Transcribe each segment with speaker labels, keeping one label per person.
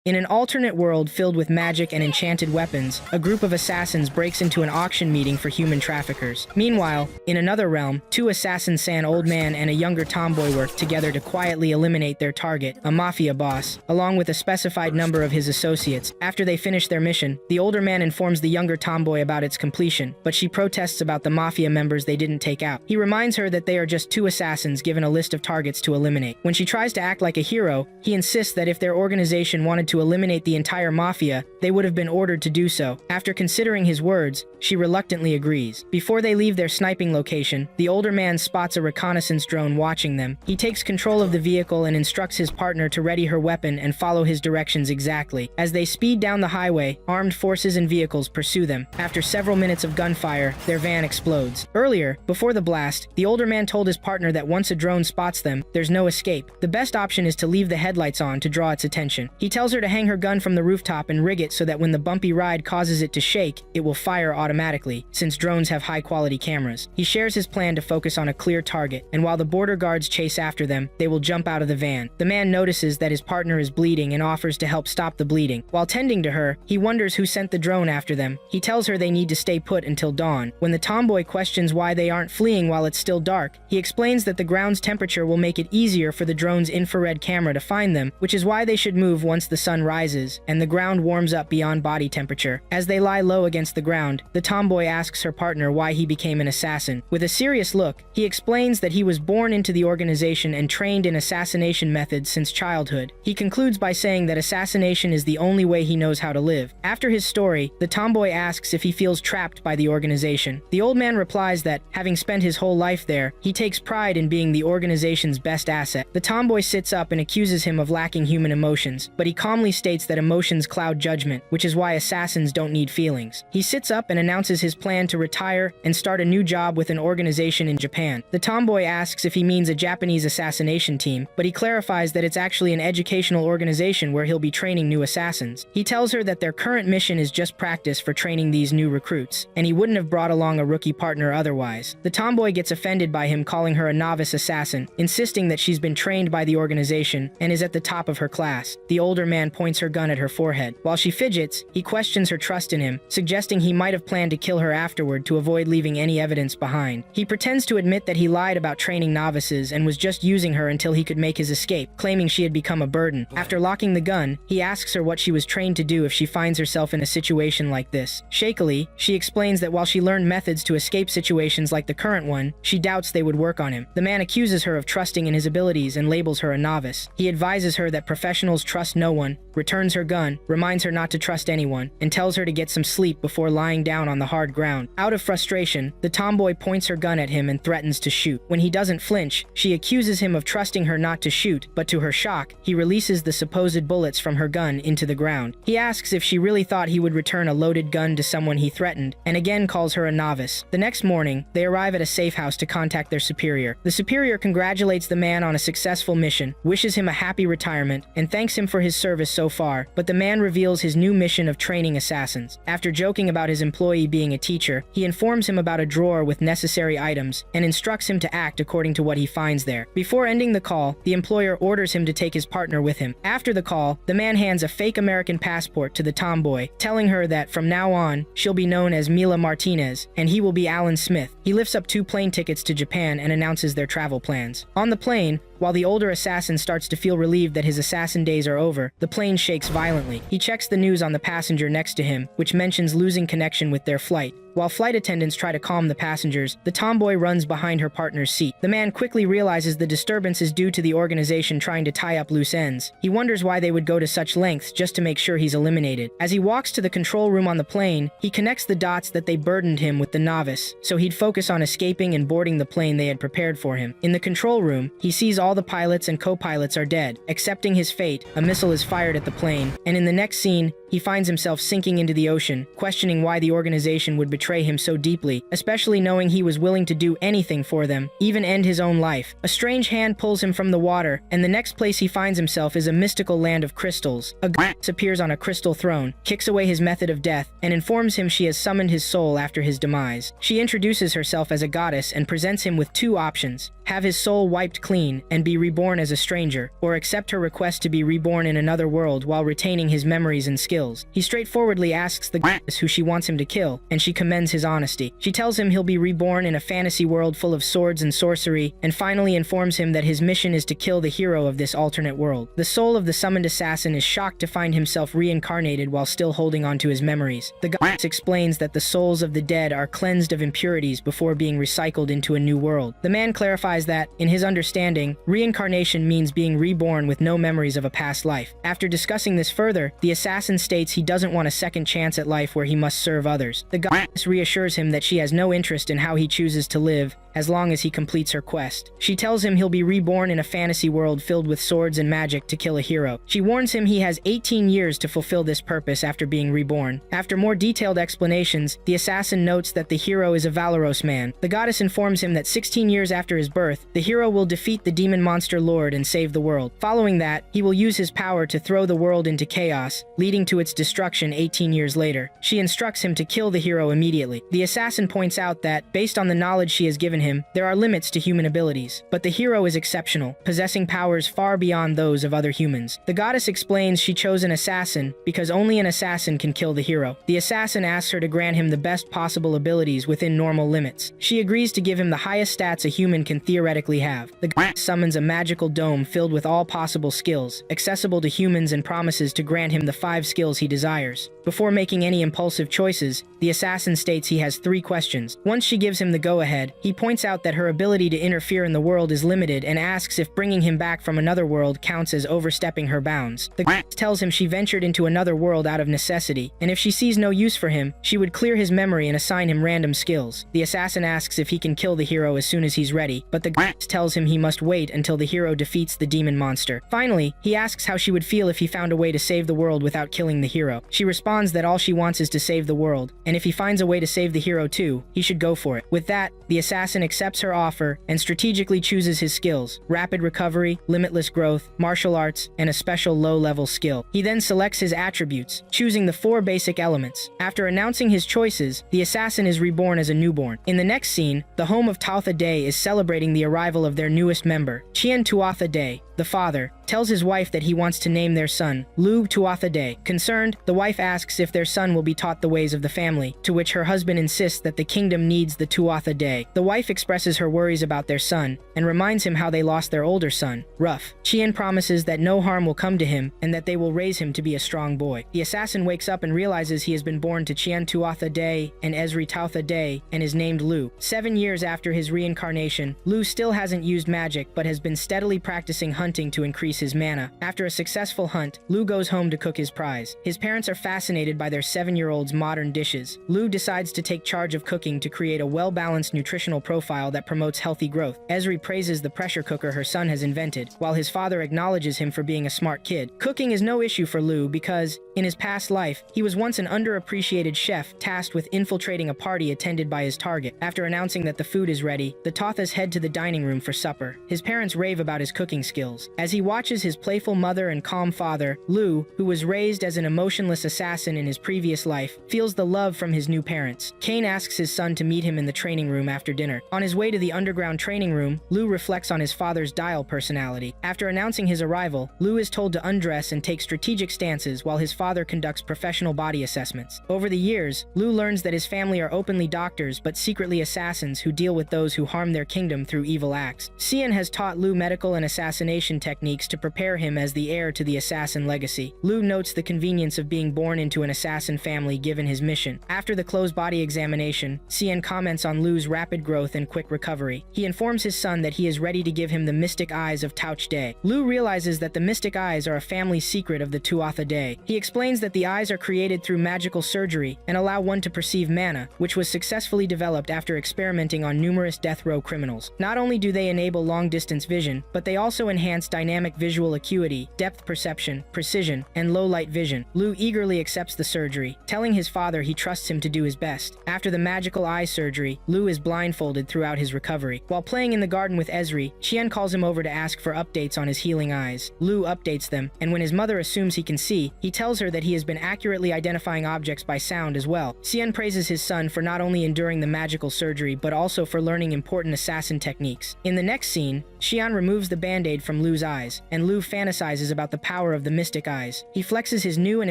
Speaker 1: In an alternate world filled with magic and enchanted weapons, a group of assassins breaks into an auction meeting for human traffickers. Meanwhile, in another realm, two assassins, an old man and a younger tomboy, work together to quietly eliminate their target, a mafia boss, along with a specified number of his associates. After they finish their mission, the older man informs the younger tomboy about its completion, but she protests about the mafia members they didn't take out. He reminds her that they are just two assassins given a list of targets to eliminate. When she tries to act like a hero, he insists that if their organization wanted to eliminate the entire mafia, they would have been ordered to do so. After considering his words, she reluctantly agrees. Before they leave their sniping location, the older man spots a reconnaissance drone watching them. He takes control of the vehicle and instructs his partner to ready her weapon and follow his directions exactly. As they speed down the highway, armed forces and vehicles pursue them. After several minutes of gunfire, their van explodes. Earlier, before the blast, the older man told his partner that once a drone spots them, there's no escape. The best option is to leave the headlights on to draw its attention. He tells her to hang her gun from the rooftop and rig it so that when the bumpy ride causes it to shake, it will fire automatically, since drones have high-quality cameras. He shares his plan to focus on a clear target, and while the border guards chase after them, they will jump out of the van. The man notices that his partner is bleeding and offers to help stop the bleeding. While tending to her, he wonders who sent the drone after them. He tells her they need to stay put until dawn. When the tomboy questions why they aren't fleeing while it's still dark, he explains that the ground's temperature will make it easier for the drone's infrared camera to find them, which is why they should move once the sun rises and the ground warms up beyond body temperature. As they lie low against the ground, the tomboy asks her partner why he became an assassin. With a serious look, he explains that he was born into the organization and trained in assassination methods since childhood. He concludes by saying that assassination is the only way he knows how to live. After his story, the tomboy asks if he feels trapped by the organization. The old man replies that, having spent his whole life there, he takes pride in being the organization's best asset. The tomboy sits up and accuses him of lacking human emotions, but he calmly states that emotions cloud judgment, which is why assassins don't need feelings. He sits up and announces his plan to retire and start a new job with an organization in Japan. The tomboy asks if he means a Japanese assassination team, but he clarifies that it's actually an educational organization where he'll be training new assassins. He tells her that their current mission is just practice for training these new recruits, and he wouldn't have brought along a rookie partner otherwise. The tomboy gets offended by him calling her a novice assassin, insisting that she's been trained by the organization and is at the top of her class. The older man points her gun at her forehead. While she fidgets, he questions her trust in him, suggesting he might have planned to kill her afterward to avoid leaving any evidence behind. He pretends to admit that he lied about training novices and was just using her until he could make his escape, claiming she had become a burden. After locking the gun, he asks her what she was trained to do if she finds herself in a situation like this. Shakily, she explains that while she learned methods to escape situations like the current one, she doubts they would work on him. The man accuses her of trusting in his abilities and labels her a novice. He advises her that professionals trust no one, returns her gun, reminds her not to trust anyone, and tells her to get some sleep before lying down on the hard ground. Out of frustration, the tomboy points her gun at him and threatens to shoot. When he doesn't flinch, she accuses him of trusting her not to shoot, but to her shock, he releases the supposed bullets from her gun into the ground. He asks if she really thought he would return a loaded gun to someone he threatened, and again calls her a novice. The next morning, they arrive at a safe house to contact their superior. The superior congratulates the man on a successful mission, wishes him a happy retirement, and thanks him for his service so far, but the man reveals his new mission of training assassins. After joking about his employee being a teacher, he informs him about a drawer with necessary items and instructs him to act according to what he finds there. Before ending the call, the employer orders him to take his partner with him. After the call, the man hands a fake American passport to the tomboy, telling her that from now on, she'll be known as Mila Martinez, and he will be Alan Smith. He lifts up 2 plane tickets to Japan and announces their travel plans. On the plane, while the older assassin starts to feel relieved that his assassin days are over, the plane shakes violently. He checks the news on the passenger next to him, which mentions losing connection with their flight. While flight attendants try to calm the passengers, the tomboy runs behind her partner's seat. The man quickly realizes the disturbance is due to the organization trying to tie up loose ends. He wonders why they would go to such lengths just to make sure he's eliminated. As he walks to the control room on the plane, he connects the dots that they burdened him with the novice, so he'd focus on escaping and boarding the plane they had prepared for him. In the control room, he sees all the pilots and co-pilots are dead. Accepting his fate, a missile is fired at the plane, and in the next scene, he finds himself sinking into the ocean, questioning why the organization would betray betray him so deeply, especially knowing he was willing to do anything for them, even end his own life. A strange hand pulls him from the water, and the next place he finds himself is a mystical land of crystals. A goddess appears on a crystal throne, kicks away his method of death, and informs him she has summoned his soul after his demise. She introduces herself as a goddess and presents him with two options: have his soul wiped clean and be reborn as a stranger, or accept her request to be reborn in another world while retaining his memories and skills. He straightforwardly asks the goddess who she wants him to kill, and she commends his honesty. She tells him he'll be reborn in a fantasy world full of swords and sorcery, and finally informs him that his mission is to kill the hero of this alternate world. The soul of the summoned assassin is shocked to find himself reincarnated while still holding on to his memories. The goddess explains that the souls of the dead are cleansed of impurities before being recycled into a new world. The man clarifies that, in his understanding, reincarnation means being reborn with no memories of a past life. After discussing this further, the assassin states he doesn't want a second chance at life where he must serve others. The goddess reassures him that she has no interest in how he chooses to live, as long as he completes her quest. She tells him he'll be reborn in a fantasy world filled with swords and magic to kill a hero. She warns him he has 18 years to fulfill this purpose after being reborn. After more detailed explanations, the assassin notes that the hero is a Valeros man. The goddess informs him that 16 years after his birth, the hero will defeat the demon monster lord and save the world. Following that, he will use his power to throw the world into chaos, leading to its destruction 18 years later. She instructs him to kill the hero immediately. The assassin points out that, based on the knowledge she has given him, there are limits to human abilities, but the hero is exceptional, possessing powers far beyond those of other humans. The goddess explains she chose an assassin because only an assassin can kill the hero. The assassin asks her to grant him the best possible abilities within normal limits. She agrees to give him the highest stats a human can theoretically have. The goddess summons a magical dome filled with all possible skills, accessible to humans, and promises to grant him the 5 skills he desires. Before making any impulsive choices, the assassin states he has 3 questions. Once she gives him the go-ahead, he points out that her ability to interfere in the world is limited and asks if bringing him back from another world counts as overstepping her bounds. The goddess tells him she ventured into another world out of necessity, and if she sees no use for him, she would clear his memory and assign him random skills. The assassin asks if he can kill the hero as soon as he's ready, but the goddess tells him he must wait until the hero defeats the demon monster. Finally, he asks how she would feel if he found a way to save the world without killing the hero. She responds that all she wants is to save the world, and if he finds a way to save the hero too, he should go for it. With that, the assassin accepts her offer and strategically chooses his skills: rapid recovery, limitless growth, martial arts, and a special low-level skill. He then selects his attributes, choosing the 4 basic elements. After announcing his choices, the assassin is reborn as a newborn. In the next scene, the home of Tautha Day is celebrating the arrival of their newest member. Chien Tuatha Day, the father, tells his wife that he wants to name their son Lu Tuatha Day. Concerned, the wife asks if their son will be taught the ways of the family, to which her husband insists that the kingdom needs the Tuatha Day. The wife expresses her worries about their son and reminds him how they lost their older son, Ruff. Chien promises that no harm will come to him and that they will raise him to be a strong boy. The assassin wakes up and realizes he has been born to Chien Tuatha Day and Esri Tautha Day and is named Lu. 7 years after his reincarnation, Lu still hasn't used magic but has been steadily practicing hunting to increase his mana. After a successful hunt, Lu goes home to cook his prize. His parents are fascinated by their 7-year-old's modern dishes. Lu decides to take charge of cooking to create a well-balanced nutritional profile that promotes healthy growth. Esri praises the pressure cooker her son has invented, while his father acknowledges him for being a smart kid. Cooking is no issue for Lu because, in his past life, he was once an underappreciated chef tasked with infiltrating a party attended by his target. After announcing that the food is ready, the Tauthas head to the dining room for supper. His parents rave about his cooking skills. As he watches his playful mother and calm father, Lu, who was raised as an emotionless assassin in his previous life, feels the love from his new parents. Cain asks his son to meet him in the training room after dinner. On his way to the underground training room, Lu reflects on his father's dial personality. After announcing his arrival, Lu is told to undress and take strategic stances while his father conducts professional body assessments. Over the years, Lu learns that his family are openly doctors but secretly assassins who deal with those who harm their kingdom through evil acts. Cian has taught Lu medical and assassination techniques to prepare him as the heir to the assassin legacy. Lu notes the convenience of being born into an assassin family given his mission. After the closed body examination, Cian comments on Lu's rapid growth and quick recovery. He informs his son that he is ready to give him the mystic eyes of Tauch Day. Lu realizes that the mystic eyes are a family secret of the Tuatha Day. He explains that the eyes are created through magical surgery and allow one to perceive mana, which was successfully developed after experimenting on numerous death row criminals. Not only do they enable long-distance vision, but they also enhance enhance dynamic visual acuity, depth perception, precision, and low-light vision. Lu eagerly accepts the surgery, telling his father he trusts him to do his best. After the magical eye surgery, Lu is blindfolded throughout his recovery. While playing in the garden with Ezri, Xian calls him over to ask for updates on his healing eyes. Lu updates them, and when his mother assumes he can see, he tells her that he has been accurately identifying objects by sound as well. Xian praises his son for not only enduring the magical surgery, but also for learning important assassin techniques. In the next scene, Xian removes the band-aid from Lu's eyes, and Lu fantasizes about the power of the mystic eyes. He flexes his new and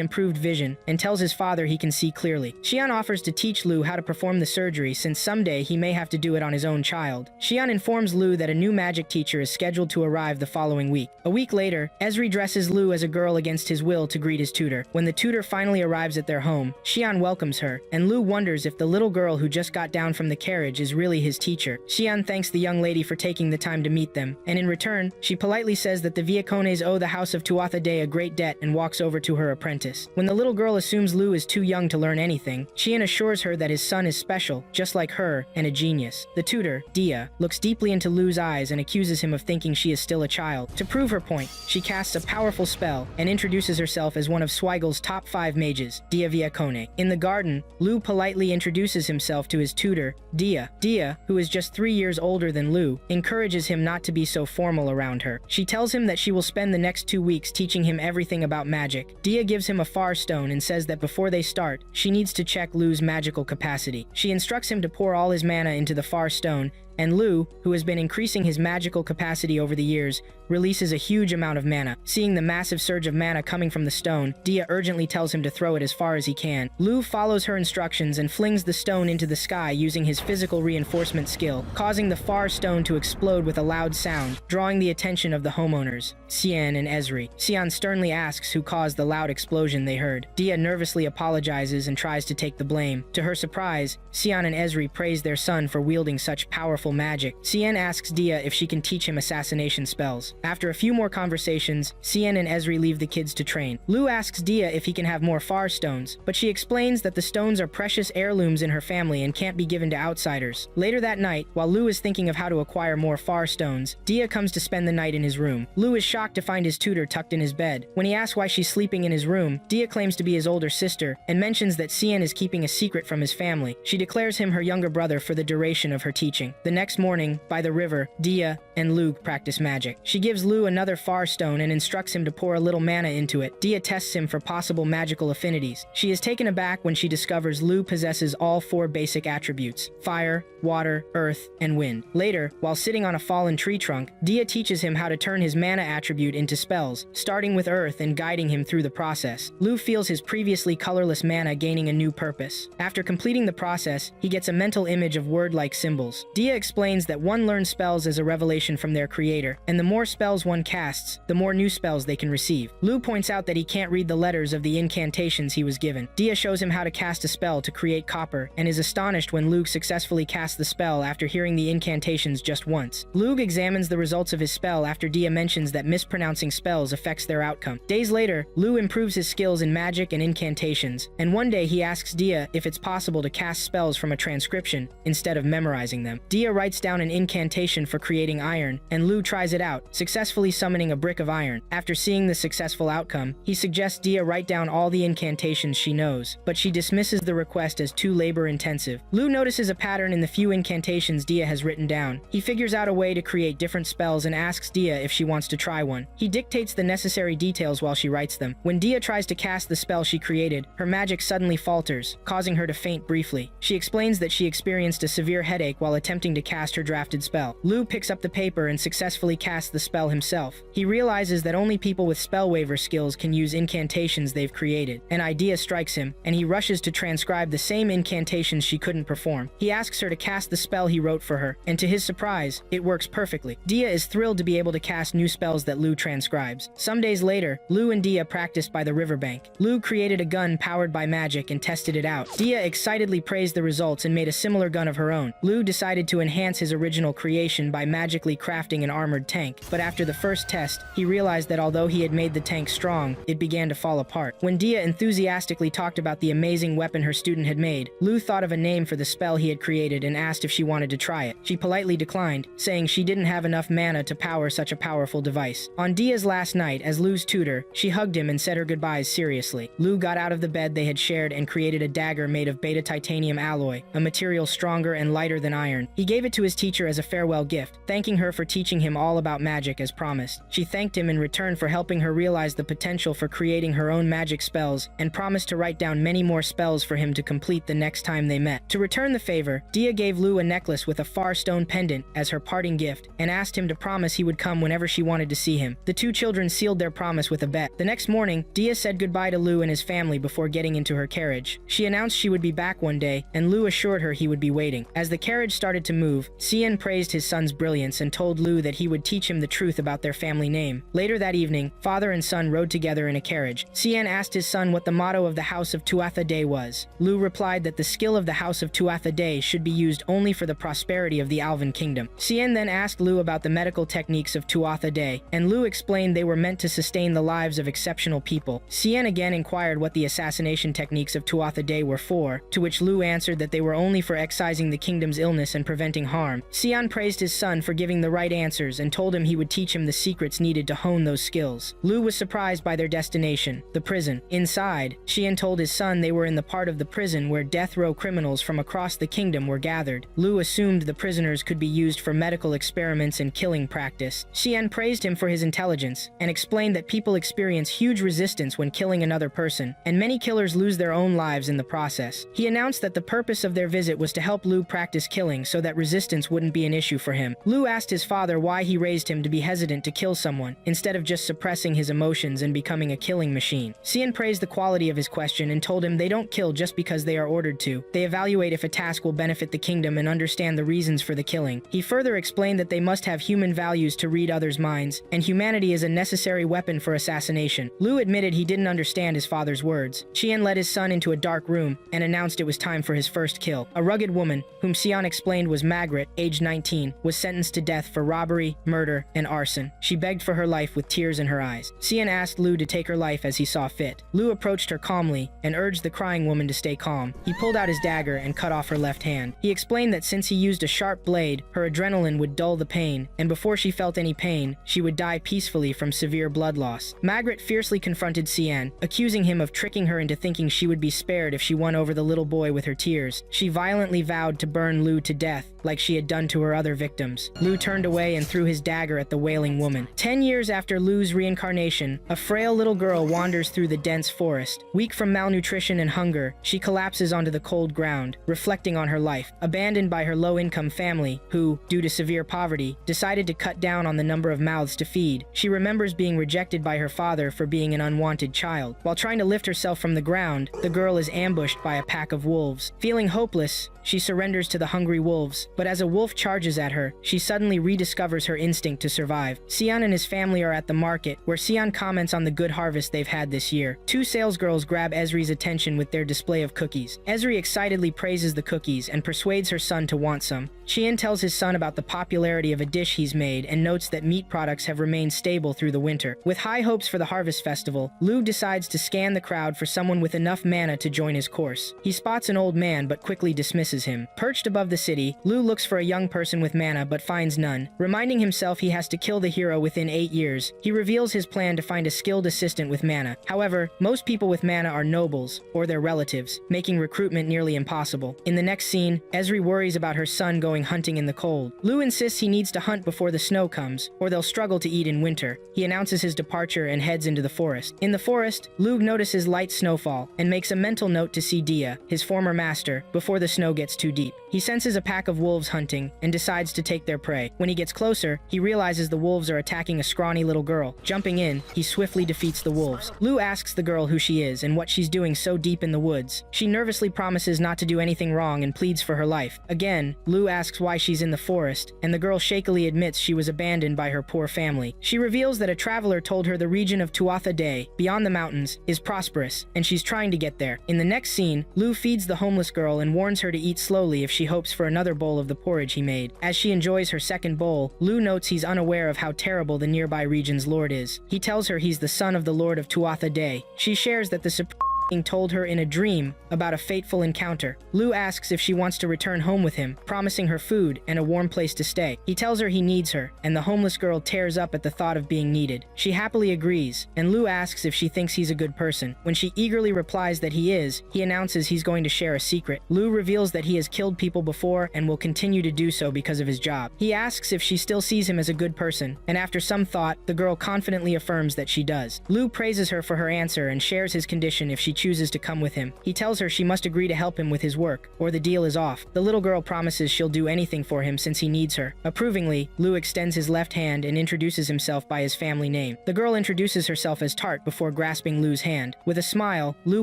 Speaker 1: improved vision, and tells his father he can see clearly. Xian offers to teach Lu how to perform the surgery since someday he may have to do it on his own child. Xian informs Lu that a new magic teacher is scheduled to arrive the following week. A week later, Ezri dresses Lu as a girl against his will to greet his tutor. When the tutor finally arrives at their home, Xian welcomes her, and Lu wonders if the little girl who just got down from the carriage is really his teacher. Xian thanks the young lady for taking the time to meet them, and in return, she politely says that the Viacones owe the house of Tuatha a great debt and walks over to her apprentice. When the little girl assumes Lu is too young to learn anything, Xian assures her that his son is special, just like her, and a genius. The tutor, Dia, looks deeply into Lu's eyes and accuses him of thinking she is still a child. To prove her point, she casts a powerful spell and introduces herself as one of Sweigel's top 5 mages, Dia Viacone. In the garden, Lu politely introduces himself to his tutor, Dia. Dia, who is just 3 years older than Lu, encourages him not to be so formal around her. She tells him that she will spend the next 2 weeks teaching him everything about magic. Dia gives him a far stone and says that before they start, she needs to check Lu's magical capacity. She instructs him to pour all his mana into the far stone, and Lu, who has been increasing his magical capacity over the years, releases a huge amount of mana. Seeing the massive surge of mana coming from the stone, Dia urgently tells him to throw it as far as he can. Lu follows her instructions and flings the stone into the sky using his physical reinforcement skill, causing the far stone to explode with a loud sound, drawing the attention of the homeowners, Xian and Ezri. Xian sternly asks who caused the loud explosion they heard. Dia nervously apologizes and tries to take the blame. To her surprise, Xian and Ezri praise their son for wielding such powerful magic. Xian asks Dia if she can teach him assassination spells. After a few more conversations, Xian and Ezri leave the kids to train. Lu asks Dia if he can have more far stones, but she explains that the stones are precious heirlooms in her family and can't be given to outsiders. Later that night, while Lu is thinking of how to acquire more far stones, Dia comes to spend the night in his room. Lu is shocked to find his tutor tucked in his bed. When he asks why she's sleeping in his room, Dia claims to be his older sister and mentions that Xian is keeping a secret from his family. She declares him her younger brother for the duration of her teaching. The next morning, by the river, Dia and Lu practice magic. She gives Lu another far stone and instructs him to pour a little mana into it. Dia tests him for possible magical affinities. She is taken aback when she discovers Lu possesses all 4 basic attributes: fire, water, earth, and wind. Later, while sitting on a fallen tree trunk, Dia teaches him how to turn his mana attribute into spells, starting with earth and guiding him through the process. Lu feels his previously colorless mana gaining a new purpose. After completing the process, he gets a mental image of word-like symbols. Dia explains that one learns spells as a revelation from their creator, and the more spells one casts, the more new spells they can receive. Lu points out that he can't read the letters of the incantations he was given. Dia shows him how to cast a spell to create copper, and is astonished when Lu successfully casts the spell after hearing the incantations just once. Lu examines the results of his spell after Dia mentions that mispronouncing spells affects their outcome. Days later, Lu improves his skills in magic and incantations, and one day he asks Dia if it's possible to cast spells from a transcription instead of memorizing them. Dia writes down an incantation for creating iron, and Lu tries it out, successfully summoning a brick of iron. After seeing the successful outcome, he suggests Dia write down all the incantations she knows, but she dismisses the request as too labor-intensive. Lu notices a pattern in the few incantations Dia has written down. He figures out a way to create different spells and asks Dia if she wants to try one. He dictates the necessary details while she writes them. When Dia tries to cast the spell she created, her magic suddenly falters, causing her to faint briefly. She explains that she experienced a severe headache while attempting to cast her drafted spell. Lu picks up the paper and successfully casts the spell himself. He realizes that only people with spell waiver skills can use incantations they've created. An idea strikes him, and he rushes to transcribe the same incantations she couldn't perform. He asks her to cast the spell he wrote for her, and to his surprise, it works perfectly. Dia is thrilled to be able to cast new spells that Lu transcribes. Some days later, Lu and Dia practiced by the riverbank. Lu created a gun powered by magic and tested it out. Dia excitedly praised the results and made a similar gun of her own. Lu decided to enhance enhance his original creation by magically crafting an armored tank. But after the first test, he realized that although he had made the tank strong, it began to fall apart. When Dia enthusiastically talked about the amazing weapon her student had made, Lu thought of a name for the spell he had created and asked if she wanted to try it. She politely declined, saying she didn't have enough mana to power such a powerful device. On Dia's last night as Lu's tutor, she hugged him and said her goodbyes seriously. Lu got out of the bed they had shared and created a dagger made of beta titanium alloy, a material stronger and lighter than iron. He gave it to his teacher as a farewell gift, thanking her for teaching him all about magic as promised. She thanked him in return for helping her realize the potential for creating her own magic spells, and promised to write down many more spells for him to complete the next time they met. To return the favor, Dia gave Lu a necklace with a far stone pendant as her parting gift, and asked him to promise he would come whenever she wanted to see him. The two children sealed their promise with a bet. The next morning, Dia said goodbye to Lu and his family before getting into her carriage. She announced she would be back one day, and Lu assured her he would be waiting. As the carriage started to move, Xian praised his son's brilliance and told Lu that he would teach him the truth about their family name. Later that evening, father and son rode together in a carriage. Xian asked his son what the motto of the House of Tuatha Dé was. Lu replied that the skill of the House of Tuatha Dé should be used only for the prosperity of the Alvan Kingdom. Xian then asked Lu about the medical techniques of Tuatha Dé, and Lu explained they were meant to sustain the lives of exceptional people. Xian again inquired what the assassination techniques of Tuatha Dé were for, to which Lu answered that they were only for excising the kingdom's illness and preventing harm. Xian praised his son for giving the right answers and told him he would teach him the secrets needed to hone those skills. Lu was surprised by their destination, the prison. Inside, Xian told his son they were in the part of the prison where death row criminals from across the kingdom were gathered. Lu assumed the prisoners could be used for medical experiments and killing practice. Xian praised him for his intelligence and explained that people experience huge resistance when killing another person, and many killers lose their own lives in the process. He announced that the purpose of their visit was to help Lu practice killing so that resistance wouldn't be an issue for him. Lu asked his father why he raised him to be hesitant to kill someone, instead of just suppressing his emotions and becoming a killing machine. Xian praised the quality of his question and told him they don't kill just because they are ordered to. They evaluate if a task will benefit the kingdom and understand the reasons for the killing. He further explained that they must have human values to read others' minds, and humanity is a necessary weapon for assassination. Lu admitted he didn't understand his father's words. Xian led his son into a dark room and announced it was time for his first kill. A rugged woman, whom Xian explained was Margaret, aged 19, was sentenced to death for robbery, murder, and arson. She begged for her life with tears in her eyes. Xian asked Lu to take her life as he saw fit. Lu approached her calmly and urged the crying woman to stay calm. He pulled out his dagger and cut off her left hand. He explained that since he used a sharp blade, her adrenaline would dull the pain, and before she felt any pain, she would die peacefully from severe blood loss. Margaret fiercely confronted Xian, accusing him of tricking her into thinking she would be spared if she won over the little boy with her tears. She violently vowed to burn Lu to death, like she had done to her other victims. Lu turned away and threw his dagger at the wailing woman. 10 years after Lu's reincarnation, a frail little girl wanders through the dense forest. Weak from malnutrition and hunger, she collapses onto the cold ground, reflecting on her life, abandoned by her low-income family, who, due to severe poverty, decided to cut down on the number of mouths to feed. She remembers being rejected by her father for being an unwanted child. While trying to lift herself from the ground, the girl is ambushed by a pack of wolves. Feeling hopeless, she surrenders to the hungry wolves, but as a wolf charges at her, she suddenly rediscovers her instinct to survive. Xian and his family are at the market, where Xian comments on the good harvest they've had this year. Two salesgirls grab Ezri's attention with their display of cookies. Ezri excitedly praises the cookies and persuades her son to want some. Xian tells his son about the popularity of a dish he's made and notes that meat products have remained stable through the winter. With high hopes for the harvest festival, Lu decides to scan the crowd for someone with enough mana to join his course. He spots an old man but quickly dismisses him. Perched above the city, Lu looks for a young person with mana but finds none. Reminding himself he has to kill the hero within 8 years, he reveals his plan to find a skilled assistant with mana. However, most people with mana are nobles, or their relatives, making recruitment nearly impossible. In the next scene, Ezri worries about her son going hunting in the cold. Lu insists he needs to hunt before the snow comes, or they'll struggle to eat in winter. He announces his departure and heads into the forest. In the forest, Lu notices light snowfall, and makes a mental note to see Dia, his former master, before the snow gets too deep. He senses a pack of wolves hunting, and decides to take their prey. When he gets closer, he realizes the wolves are attacking a scrawny little girl. Jumping in, he swiftly defeats the wolves. Lu asks the girl who she is and what she's doing so deep in the woods. She nervously promises not to do anything wrong and pleads for her life. Again, Lu asks why she's in the forest, and the girl shakily admits she was abandoned by her poor family. She reveals that a traveler told her the region of Tuatha Dé, beyond the mountains, is prosperous, and she's trying to get there. In the next scene, Lu feeds the homeless girl and warns her to eat slowly if she hopes for another bowl of the porridge he made. As she enjoys her second bowl, Lu notes he's unaware of how terrible the nearby region's lord is. He tells her he's the son of the Lord of Tuatha Dé. She shares that the Supreme told her in a dream about a fateful encounter. Lu asks if she wants to return home with him, promising her food and a warm place to stay. He tells her he needs her, and the homeless girl tears up at the thought of being needed. She happily agrees, and Lu asks if she thinks he's a good person. When she eagerly replies that he is, he announces he's going to share a secret. Lu reveals that he has killed people before and will continue to do so because of his job. He asks if she still sees him as a good person, and after some thought, the girl confidently affirms that she does. Lu praises her for her answer and shares his condition if she chooses to come with him. He tells her she must agree to help him with his work, or the deal is off. The little girl promises she'll do anything for him since he needs her. Approvingly, Lu extends his left hand and introduces himself by his family name. The girl introduces herself as Tart before grasping Lu's hand. With a smile, Lu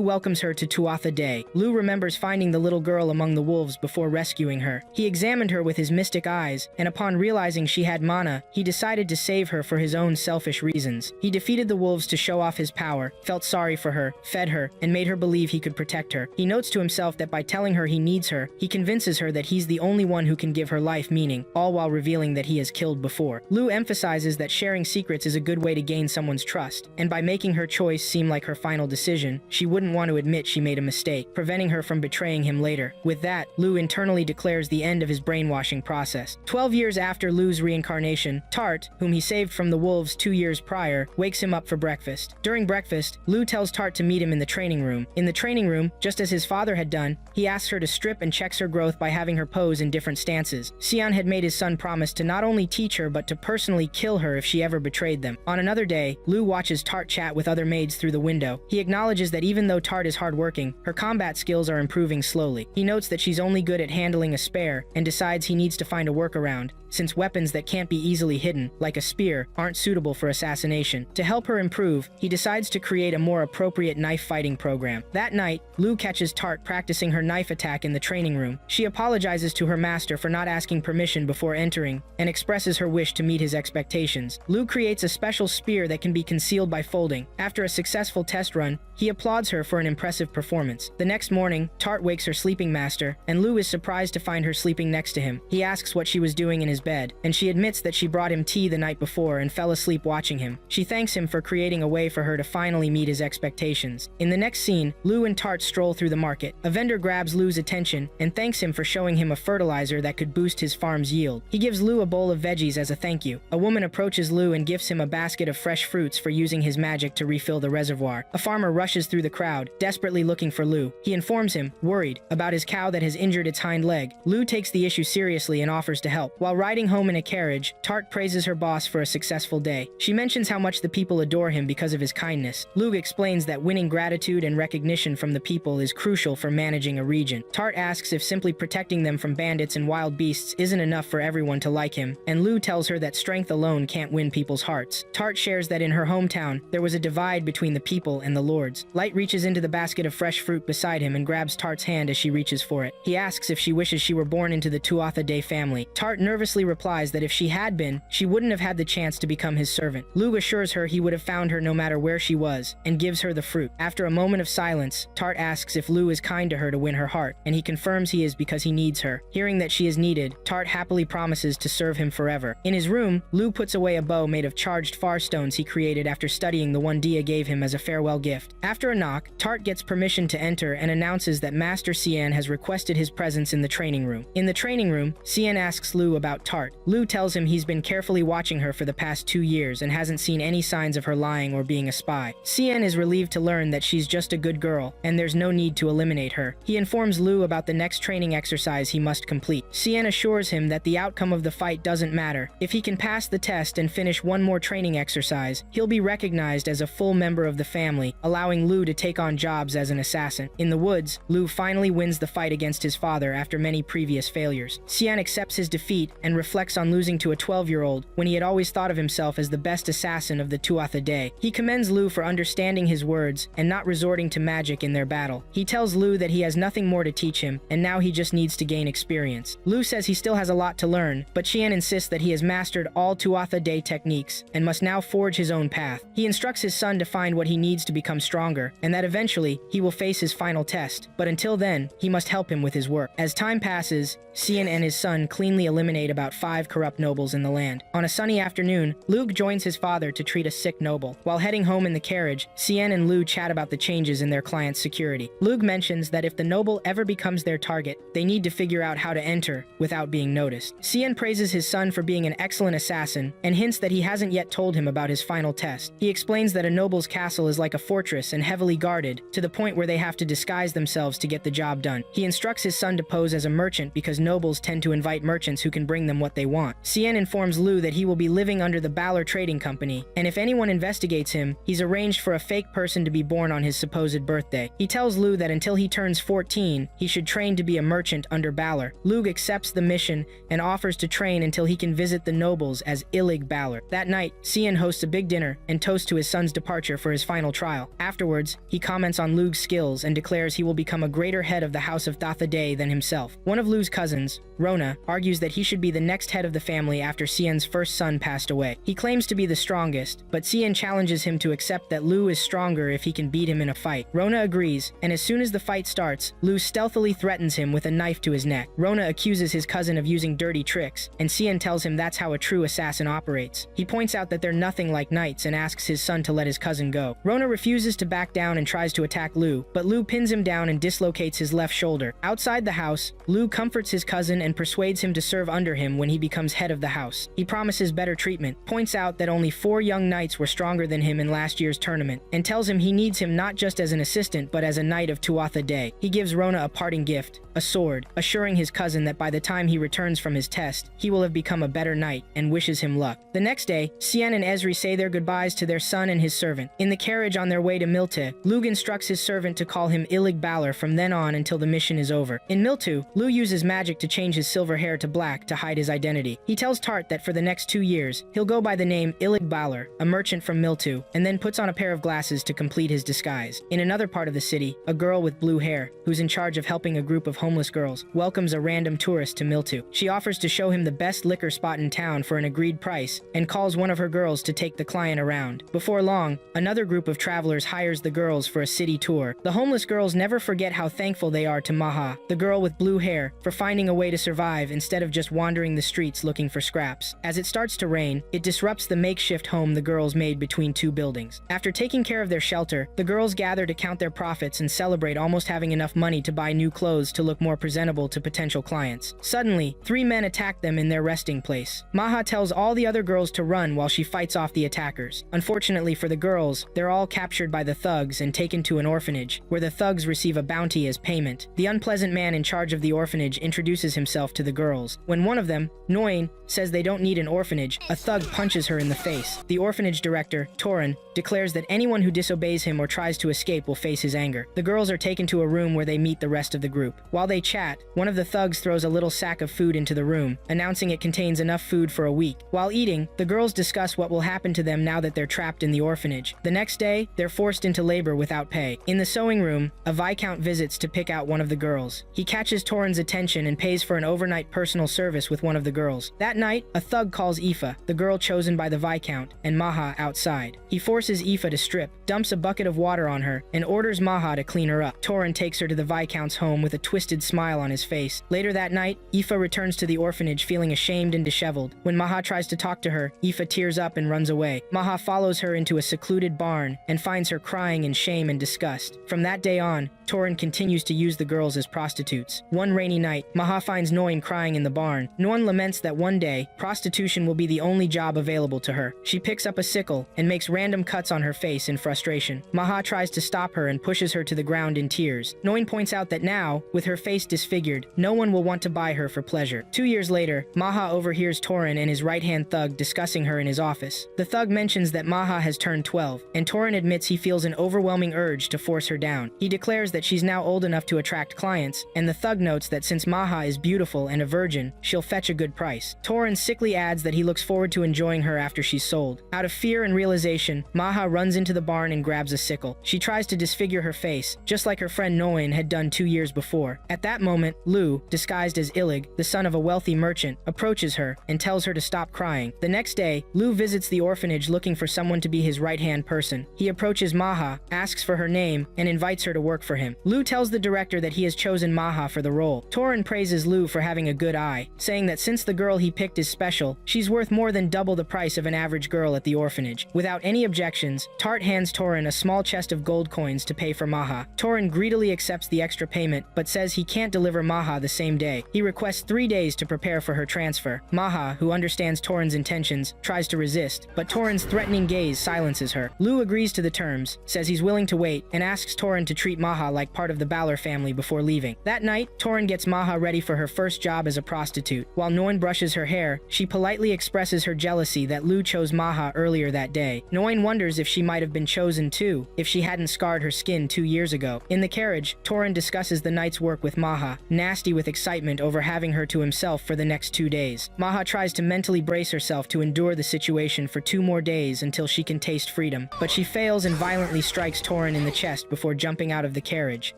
Speaker 1: welcomes her to Tuatha Dé. Lu remembers finding the little girl among the wolves before rescuing her. He examined her with his mystic eyes, and upon realizing she had mana, he decided to save her for his own selfish reasons. He defeated the wolves to show off his power, felt sorry for her, fed her, and made her believe he could protect her. He notes to himself that by telling her he needs her, he convinces her that he's the only one who can give her life meaning, all while revealing that he has killed before. Lu emphasizes that sharing secrets is a good way to gain someone's trust, and by making her choice seem like her final decision, she wouldn't want to admit she made a mistake, preventing her from betraying him later. With that, Lu internally declares the end of his brainwashing process. 12 years after Lu's reincarnation, Tart, whom he saved from the wolves 2 years prior, wakes him up for breakfast. During breakfast, Lu tells Tart to meet him in the training room. In the training room, just as his father had done, he asks her to strip and checks her growth by having her pose in different stances. Xian had made his son promise to not only teach her but to personally kill her if she ever betrayed them. On another day, Lu watches Tart chat with other maids through the window. He acknowledges that even though Tart is hardworking, her combat skills are improving slowly. He notes that she's only good at handling a spear and decides he needs to find a workaround, since weapons that can't be easily hidden, like a spear, aren't suitable for assassination. To help her improve, he decides to create a more appropriate knife fighting program. That night, Lu catches Tart practicing her knife attack in the training room. She apologizes to her master for not asking permission before entering, and expresses her wish to meet his expectations. Lu creates a special spear that can be concealed by folding. After a successful test run, he applauds her for an impressive performance. The next morning, Tart wakes her sleeping master, and Lu is surprised to find her sleeping next to him. He asks what she was doing in his bed, and she admits that she brought him tea the night before and fell asleep watching him. She thanks him for creating a way for her to finally meet his expectations. In the next scene, Lu and Tart stroll through the market. A vendor grabs Lu's attention and thanks him for showing him a fertilizer that could boost his farm's yield. He gives Lu a bowl of veggies as a thank you. A woman approaches Lu and gifts him a basket of fresh fruits for using his magic to refill the reservoir. A farmer rushes through the crowd, desperately looking for Lu. He informs him, worried, about his cow that has injured its hind leg. Lu takes the issue seriously and offers to help. While riding home in a carriage, Tart praises her boss for a successful day. She mentions how much the people adore him because of his kindness. Lu explains that winning gratitude and recognition from the people is crucial for managing a region. Tart asks if simply protecting them from bandits and wild beasts isn't enough for everyone to like him, and Lu tells her that strength alone can't win people's hearts. Tart shares that in her hometown, there was a divide between the people and the lords. Light reaches into the basket of fresh fruit beside him and grabs Tart's hand as she reaches for it. He asks if she wishes she were born into the Tuatha Dé family. Tart nervously replies that if she had been, she wouldn't have had the chance to become his servant. Lu assures her he would have found her no matter where she was, and gives her the fruit. After a moment of silence, Tart asks if Lu is kind to her to win her heart, and he confirms he is because he needs her. Hearing that she is needed, Tart happily promises to serve him forever. In his room, Lu puts away a bow made of charged far stones he created after studying the one Dia gave him as a farewell gift. After a knock, Tart gets permission to enter and announces that Master Xian has requested his presence in the training room. In the training room, Xian asks Lu about Tart. Lu tells him he's been carefully watching her for the past 2 years and hasn't seen any signs of her lying or being a spy. Xian is relieved to learn that she's just a good girl, and there's no need to eliminate her. He informs Lu about the next training exercise he must complete. Xian assures him that the outcome of the fight doesn't matter. If he can pass the test and finish one more training exercise, he'll be recognized as a full member of the family, allowing Lu to take on jobs as an assassin. In the woods, Lu finally wins the fight against his father after many previous failures. Xian accepts his defeat and reflects on losing to a 12-year-old when he had always thought of himself as the best assassin of the Tuatha Dé. He commends Lu for understanding his words and not resorting resorting to magic in their battle. He tells Lu that he has nothing more to teach him, and now he just needs to gain experience. Lu says he still has a lot to learn, but Xian insists that he has mastered all Tuatha Dé techniques and must now forge his own path. He instructs his son to find what he needs to become stronger, and that eventually he will face his final test, but until then, he must help him with his work. As time passes, Xian and his son cleanly eliminate about 5 corrupt nobles in the land. On a sunny afternoon, Luke joins his father to treat a sick noble. While heading home in the carriage, Xian and Lu chat about the changes in their client's security. Luke mentions that if the noble ever becomes their target, they need to figure out how to enter without being noticed. Xian praises his son for being an excellent assassin and hints that he hasn't yet told him about his final test. He explains that a noble's castle is like a fortress and heavily guarded, to the point where they have to disguise themselves to get the job done. He instructs his son to pose as a merchant because nobles tend to invite merchants who can bring them what they want. Xian informs Lu that he will be living under the Balor Trading Company, and if anyone investigates him, he's arranged for a fake person to be born on his supposed birthday. He tells Lu that until he turns 14, he should train to be a merchant under Balor. Lu accepts the mission and offers to train until he can visit the nobles as Illig Balor. That night, Xian hosts a big dinner and toasts to his son's departure for his final trial. Afterwards, he comments on Lu's skills and declares he will become a greater head of the House of Tuatha Dé than himself. One of Lu's cousins, Rona, argues that he should be the next head of the family after Xian's first son passed away. He claims to be the strongest, but Xian challenges him to accept that Lu is stronger if he can beat him in a fight. Rona agrees, and as soon as the fight starts, Lu stealthily threatens him with a knife to his neck. Rona accuses his cousin of using dirty tricks, and Xian tells him that's how a true assassin operates. He points out that they're nothing like knights and asks his son to let his cousin go. Rona refuses to back down and tries to attack Lu, but Lu pins him down and dislocates his left shoulder. Outside the house, Lu comforts his cousin and persuades him to serve under him when he becomes head of the house. He promises better treatment, points out that only 4 young knights were stronger than him in last year's tournament, and tells him he needs him not just as an assistant but as a knight of Tuatha Dé. He gives Rona a parting gift, a sword, assuring his cousin that by the time he returns from his test, he will have become a better knight, and wishes him luck. The next day, Xian and Ezri say their goodbyes to their son and his servant. In the carriage on their way to Miltu, Lug instructs his servant to call him Illig Balor from then on until the mission is over. In Miltu, Lu uses magic to change his silver hair to black to hide his identity. He tells Tart that for the next 2 years, he'll go by the name Illig Balor, a merchant from Miltu, and then puts on a pair of glasses to complete his disguise. In another part of the city, a girl with blue hair, who's in charge of helping a group of homeless girls, welcomes a random tourist to Miltu. She offers to show him the best liquor spot in town for an agreed price, and calls one of her girls to take the client around. Before long, another group of travelers hires the girls for a city tour. The homeless girls never forget how thankful they are to Maha, the girl with blue hair, for finding a way to survive instead of just wandering the streets looking for scraps. As it starts to rain, it disrupts the makeshift home the girls made between 2 buildings. After taking care of their shelter, the girls gather to count their profits and celebrate almost having enough money to buy new clothes to look more presentable to potential clients. Suddenly, 3 men attack them in their resting place. Maha tells all the other girls to run while she fights off the attackers. Unfortunately for the girls, they're all captured by the thugs and taken to an orphanage, where the thugs receive a bounty as payment. The unpleasant man in charge of the orphanage introduces himself to the girls. When one of them, Noin, says they don't need an orphanage, a thug punches her in the face. The orphanage director, Torin, declares that anyone who disobeys him or tries to escape will face his anger. The girls are taken to a room where they meet the rest of the group. While they chat, one of the thugs throws a little sack of food into the room, announcing it contains enough food for a week. While eating, the girls discuss what will happen to them now that they're trapped in the orphanage. The next day, they're forced into labor without pay. In the sewing room, a viscount visits to pick out one of the girls. He catches Torin's attention and pays for an overnight personal service with one of the girls. That night, a thug calls Aoife, the girl chosen by the viscount, and Maha outside. He forces Aoife to strip, dumps a bucket of water on her, and orders Maha to clean her up. Torin takes her to the viscount's home with a twisted smile on his face. Later that night, Aoife returns to the orphanage feeling ashamed and disheveled. When Maha tries to talk to her, Aoife tears up and runs away. Maha follows her into a secluded barn and finds her crying in shame and disgust. From that day on, Torin continues to use the girls as prostitutes. One rainy night, Maha finds Noin crying in the barn. Noin laments that one day, prostitution will be the only job available to her. She picks up a sickle and makes random cuts on her face in frustration. Maha tries to stop her and pushes her to the ground in tears. Noin points out that now, with her face disfigured, no one will want to buy her for pleasure. 2 years later, Maha overhears Torin and his right-hand thug discussing her in his office. The thug mentions that Maha has turned 12, and Torin admits he feels an overwhelming urge to force her down. He declares that she's now old enough to attract clients, and the thug notes that since Maha is beautiful and a virgin, she'll fetch a good price. Torin sickly adds that he looks forward to enjoying her after she's sold. Out of fear and realization, Maha runs into the barn and grabs a sickle. She She tries to disfigure her face, just like her friend Noin had done 2 years before. At that moment, Lu, disguised as Illig, the son of a wealthy merchant, approaches her and tells her to stop crying. The next day, Lu visits the orphanage looking for someone to be his right-hand person. He approaches Maha, asks for her name, and invites her to work for him. Lu tells the director that he has chosen Maha for the role. Torin praises Lu for having a good eye, saying that since the girl he picked is special, she's worth more than double the price of an average girl at the orphanage. Without any objections, Tart hands Torin a small chest of gold coins to pay for Maha. Torin greedily accepts the extra payment, but says he can't deliver Maha the same day. He requests 3 days to prepare for her transfer. Maha, who understands Torin's intentions, tries to resist, but Torin's threatening gaze silences her. Lu agrees to the terms, says he's willing to wait, and asks Torin to treat Maha like part of the Balor family before leaving. That night, Torin gets Maha ready for her first job as a prostitute. While Noin brushes her hair, she politely expresses her jealousy that Lu chose Maha earlier that day. Noin wonders if she might have been chosen too, if she hadn't scarred her skin 2 years ago. In the carriage, Torin discusses the night's work with Maha, nasty with excitement over having her to himself for the next 2 days. Maha tries to mentally brace herself to endure the situation for 2 more days until she can taste freedom, but she fails and violently strikes Torin in the chest before jumping out of the carriage.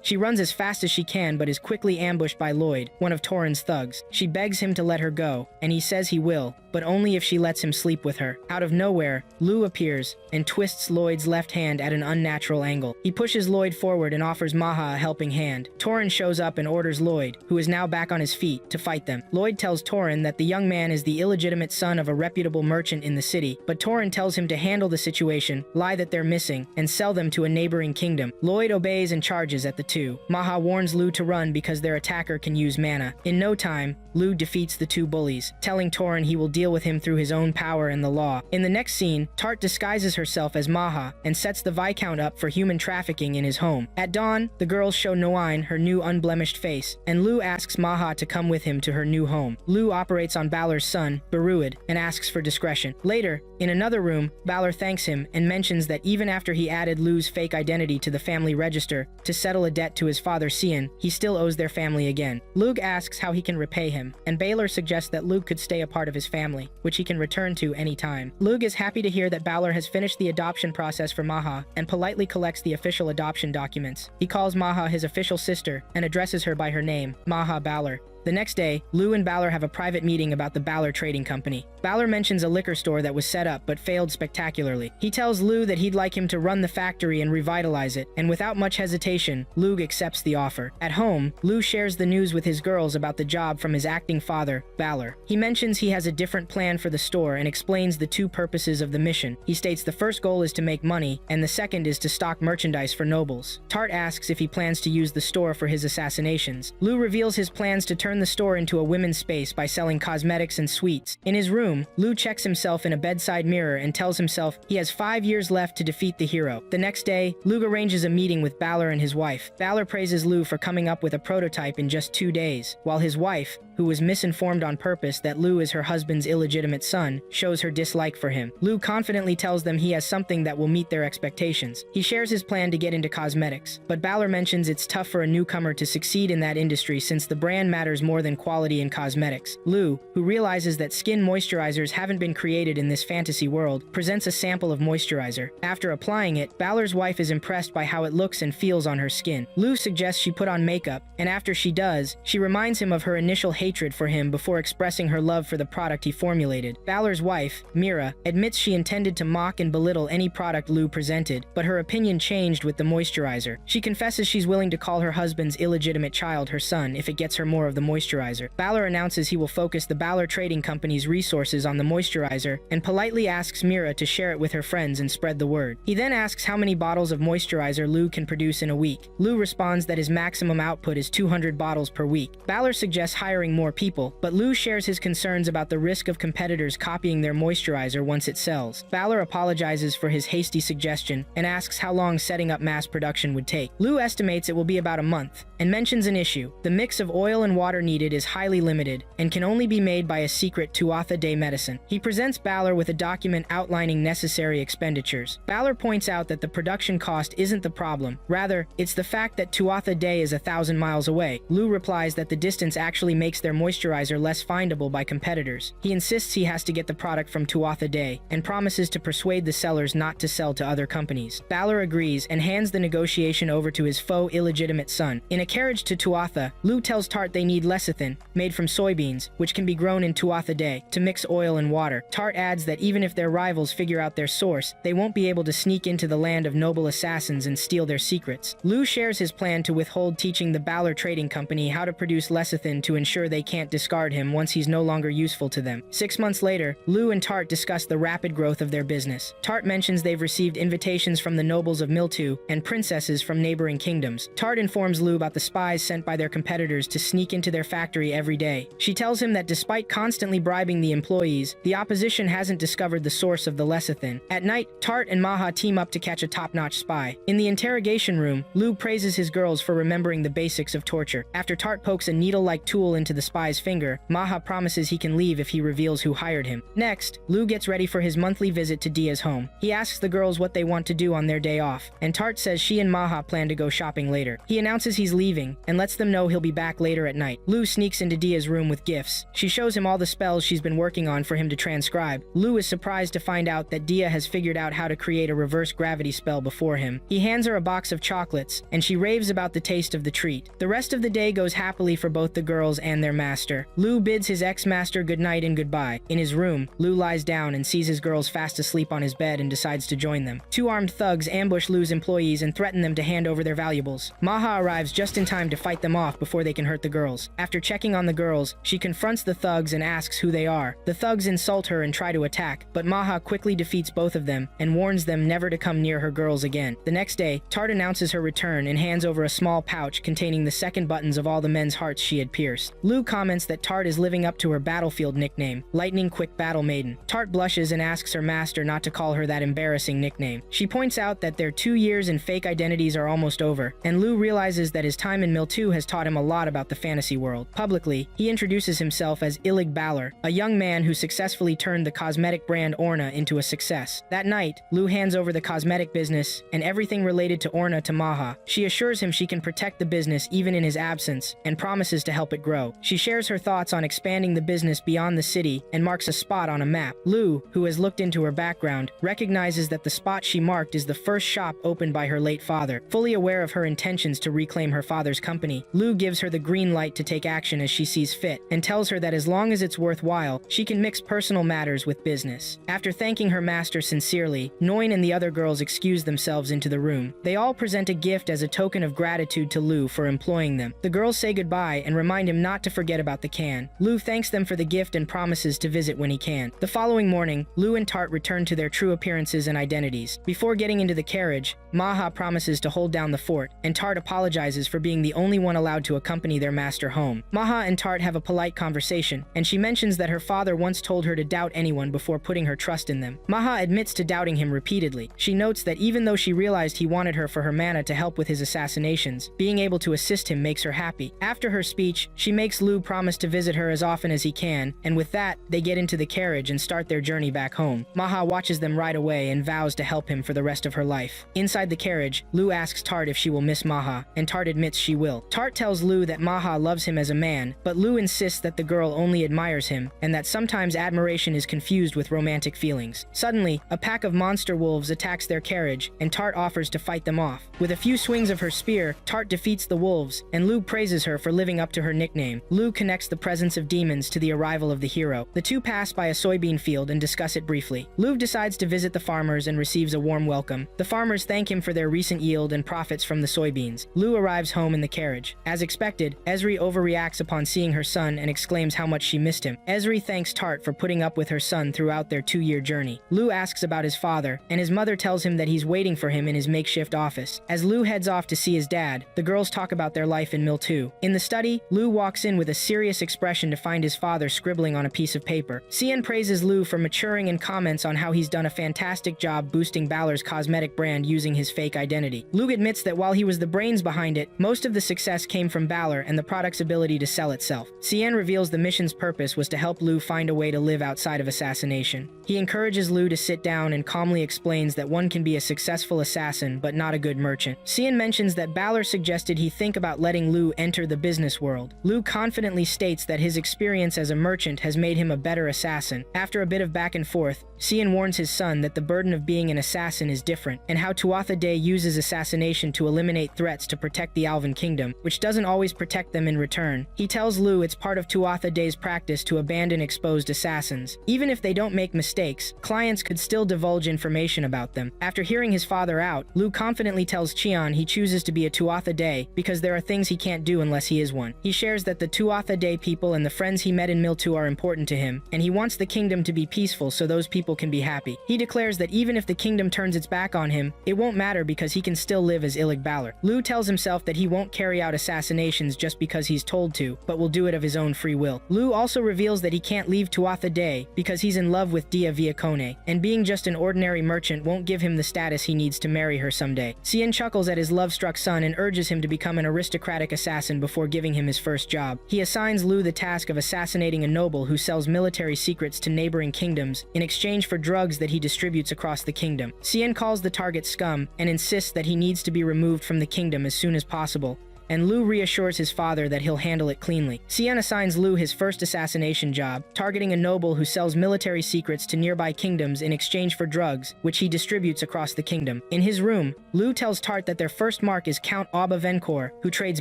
Speaker 1: She runs as fast as she can but is quickly ambushed by Lloyd, one of Torin's thugs. She begs him to let her go, and he says he will, but only if she lets him sleep with her. Out of nowhere, Lu appears and twists Lloyd's left hand at an unnatural angle. He pushes Lloyd forward and offers Maha a helping hand. Torin shows up and orders Lloyd, who is now back on his feet, to fight them. Lloyd tells Torin that the young man is the illegitimate son of a reputable merchant in the city, but Torin tells him to handle the situation, lie that they're missing, and sell them to a neighboring kingdom. Lloyd obeys and charges at the two. Maha warns Lu to run because their attacker can use mana. In no time, Lu defeats the 2 bullies, telling Torin he will deal with him through his own power and the law. In the next scene, Tart disguises herself as Maha and sets the Viscount up for human trafficking in his home. At dawn, the girls show Noine her new unblemished face, and Lu asks Maha to come with him to her new home. Lu operates on Balor's son, Beruid, and asks for discretion. Later, in another room, Balor thanks him and mentions that even after he added Lu's fake identity to the family register to settle a debt to his father Cian, he still owes their family again. Lug asks how he can repay him, and Balor suggests that Lug could stay a part of his family, which he can return to any time. Lug is happy to hear that Balor has finished the adoption process for Maha and politely collects the official adoption documents. He calls Maha his official sister and addresses her by her name, Maha Balor. The next day, Lu and Balor have a private meeting about the Balor Trading Company. Balor mentions a liquor store that was set up but failed spectacularly. He tells Lu that he'd like him to run the factory and revitalize it, and without much hesitation, Lug accepts the offer. At home, Lu shares the news with his girls about the job from his acting father, Balor. He mentions he has a different plan for the store and explains the 2 purposes of the mission. He states the first goal is to make money, and the second is to stock merchandise for nobles. Tart asks if he plans to use the store for his assassinations. Lu reveals his plans to turn the store into a women's space by selling cosmetics and sweets. In his room, Lu checks himself in a bedside mirror and tells himself he has 5 years left to defeat the hero. The next day, Lu arranges a meeting with Balor and his wife. Balor praises Lu for coming up with a prototype in just 2 days, while his wife, who was misinformed on purpose that Lu is her husband's illegitimate son, shows her dislike for him. Lu confidently tells them he has something that will meet their expectations. He shares his plan to get into cosmetics, but Balor mentions it's tough for a newcomer to succeed in that industry since the brand matters more than quality in cosmetics. Lu, who realizes that skin moisturizers haven't been created in this fantasy world, presents a sample of moisturizer. After applying it, Balor's wife is impressed by how it looks and feels on her skin. Lu suggests she put on makeup, and after she does, she reminds him of her initial hatred for him before expressing her love for the product he formulated. Balor's wife, Mira, admits she intended to mock and belittle any product Lu presented, but her opinion changed with the moisturizer. She confesses she's willing to call her husband's illegitimate child her son if it gets her more of the moisturizer. Balor announces he will focus the Balor Trading Company's resources on the moisturizer and politely asks Mira to share it with her friends and spread the word. He then asks how many bottles of moisturizer Lu can produce in a week. Lu responds that his maximum output is 200 bottles per week. Balor suggests hiring more people, but Lu shares his concerns about the risk of competitors copying their moisturizer once it sells. Balor apologizes for his hasty suggestion and asks how long setting up mass production would take. Lu estimates it will be about a month and mentions an issue. The mix of oil and water water needed is highly limited and can only be made by a secret Tuatha Dé medicine. He presents Balor with a document outlining necessary expenditures. Balor points out that the production cost isn't the problem. Rather, it's the fact that Tuatha Dé is 1,000 miles away. Lou replies that the distance actually makes their moisturizer less findable by competitors. He insists he has to get the product from Tuatha Dé and promises to persuade the sellers not to sell to other companies. Balor agrees and hands the negotiation over to his faux illegitimate son. In a carriage to Tuatha, Lou tells Tart they need lecithin, made from soybeans, which can be grown in Tuatha Dé, to mix oil and water. Tart adds that even if their rivals figure out their source, they won't be able to sneak into the land of noble assassins and steal their secrets. Lou shares his plan to withhold teaching the Balor Trading Company how to produce lecithin to ensure they can't discard him once he's no longer useful to them. 6 months later, Lou and Tart discuss the rapid growth of their business. Tart mentions they've received invitations from the nobles of Miltu and princesses from neighboring kingdoms. Tart informs Lou about the spies sent by their competitors to sneak into their factory every day. She tells him that despite constantly bribing the employees, the opposition hasn't discovered the source of the lecithin. At night, Tart and Maha team up to catch a top-notch spy. In the interrogation room, Lou praises his girls for remembering the basics of torture. After Tart pokes a needle-like tool into the spy's finger, Maha promises he can leave if he reveals who hired him. Next, Lou gets ready for his monthly visit to Dia's home. He asks the girls what they want to do on their day off, and Tart says she and Maha plan to go shopping later. He announces he's leaving and lets them know he'll be back later at night. Lou sneaks into Dia's room with gifts. She shows him all the spells she's been working on for him to transcribe. Lou is surprised to find out that Dia has figured out how to create a reverse gravity spell before him. He hands her a box of chocolates, and she raves about the taste of the treat. The rest of the day goes happily for both the girls and their master. Lou bids his ex-master goodnight and goodbye. In his room, Lou lies down and sees his girls fast asleep on his bed and decides to join them. Two armed thugs ambush Lou's employees and threaten them to hand over their valuables. Maha arrives just in time to fight them off before they can hurt the girls. After checking on the girls, she confronts the thugs and asks who they are. The thugs insult her and try to attack, but Maha quickly defeats both of them and warns them never to come near her girls again. The next day, Tart announces her return and hands over a small pouch containing the second buttons of all the men's hearts she had pierced. Lou comments that Tart is living up to her battlefield nickname, Lightning Quick Battle Maiden. Tart blushes and asks her master not to call her that embarrassing nickname. She points out that their 2 years in fake identities are almost over, and Lou realizes that his time in Miltu has taught him a lot about the fantasy world. Publicly, he introduces himself as Illig Balor, a young man who successfully turned the cosmetic brand Orna into a success. That night, Lou hands over the cosmetic business and everything related to Orna to Maha. She assures him she can protect the business even in his absence and promises to help it grow. She shares her thoughts on expanding the business beyond the city and marks a spot on a map. Lou, who has looked into her background, recognizes that the spot she marked is the first shop opened by her late father. Fully aware of her intentions to reclaim her father's company, Lou gives her the green light to take action as she sees fit and tells her that as long as it's worthwhile, she can mix personal matters with business. After thanking her master sincerely, Noin and the other girls excuse themselves into the room. They all present a gift as a token of gratitude to Lou for employing them. The girls say goodbye and remind him not to forget about the can. Lou thanks them for the gift and promises to visit when he can. The following morning, Lou and Tart return to their true appearances and identities. Before getting into the carriage, Maha promises to hold down the fort, and Tart apologizes for being the only one allowed to accompany their master home. Maha and Tart have a polite conversation, and she mentions that her father once told her to doubt anyone before putting her trust in them. Maha admits to doubting him repeatedly. She notes that even though she realized he wanted her for her mana to help with his assassinations, being able to assist him makes her happy. After her speech, she makes Lou promise to visit her as often as he can, and with that, they get into the carriage and start their journey back home. Maha watches them ride away and vows to help him for the rest of her life. Inside the carriage, Lou asks Tart if she will miss Maha, and Tart admits she will. Tart tells Lou that Maha loves him as a man, but Lou insists that the girl only admires him, and that sometimes admiration is confused with romantic feelings. Suddenly, a pack of monster wolves attacks their carriage, and Tart offers to fight them off. With a few swings of her spear, Tart defeats the wolves, and Lou praises her for living up to her nickname. Lou connects the presence of demons to the arrival of the hero. The two pass by a soybean field and discuss it briefly. Lou decides to visit the farmers and receives a warm welcome. The farmers thank him for their recent yield and profits from the soybeans. Lou arrives home in the carriage. As expected, Ezri overreacts upon seeing her son and exclaims how much she missed him. Ezri thanks Tart for putting up with her son throughout their 2-year journey. Lou asks about his father, and his mother tells him that he's waiting for him in his makeshift office. As Lou heads off to see his dad, the girls talk about their life in Miltu. In the study, Lou walks in with a serious expression to find his father scribbling on a piece of paper. Cien praises Lou for maturing and comments on how he's done a fantastic job boosting Balor's cosmetic brand using his fake identity. Lou admits that while he was the brains behind it, most of the success came from Balor and the products have ability to sell itself. Cien reveals the mission's purpose was to help Lu find a way to live outside of assassination. He encourages Lu to sit down and calmly explains that one can be a successful assassin but not a good merchant. Cien mentions that Balor suggested he think about letting Lu enter the business world. Lu confidently states that his experience as a merchant has made him a better assassin. After a bit of back and forth, Cien warns his son that the burden of being an assassin is different, and how Tuatha Dé uses assassination to eliminate threats to protect the Alvin Kingdom, which doesn't always protect them in return. He tells Lu it's part of Tuatha Dé's practice to abandon exposed assassins. Even if they don't make mistakes, clients could still divulge information about them. After hearing his father out, Lu confidently tells Cheon he chooses to be a Tuatha Dé because there are things he can't do unless he is one. He shares that the Tuatha Dé people and the friends he met in Miltu are important to him, and he wants the kingdom to be peaceful so those people can be happy. He declares that even if the kingdom turns its back on him, it won't matter because he can still live as Ilig Balor. Lu tells himself that he won't carry out assassinations just because he's told to, but will do it of his own free will. Lu also reveals that he can't leave Tuatha Dé because he's in love with Dia Viacone, and being just an ordinary merchant won't give him the status he needs to marry her someday. Cien chuckles at his love-struck son and urges him to become an aristocratic assassin before giving him his first job. He assigns Lu the task of assassinating a noble who sells military secrets to neighboring kingdoms in exchange for drugs that he distributes across the kingdom. Cien calls the target scum and insists that he needs to be removed from the kingdom as soon as possible, and Lu reassures his father that he'll handle it cleanly. Cien assigns Lu his first assassination job, targeting a noble who sells military secrets to nearby kingdoms in exchange for drugs, which he distributes across the kingdom. In his room, Lu tells Tart that their first mark is Count Auba Vencor, who trades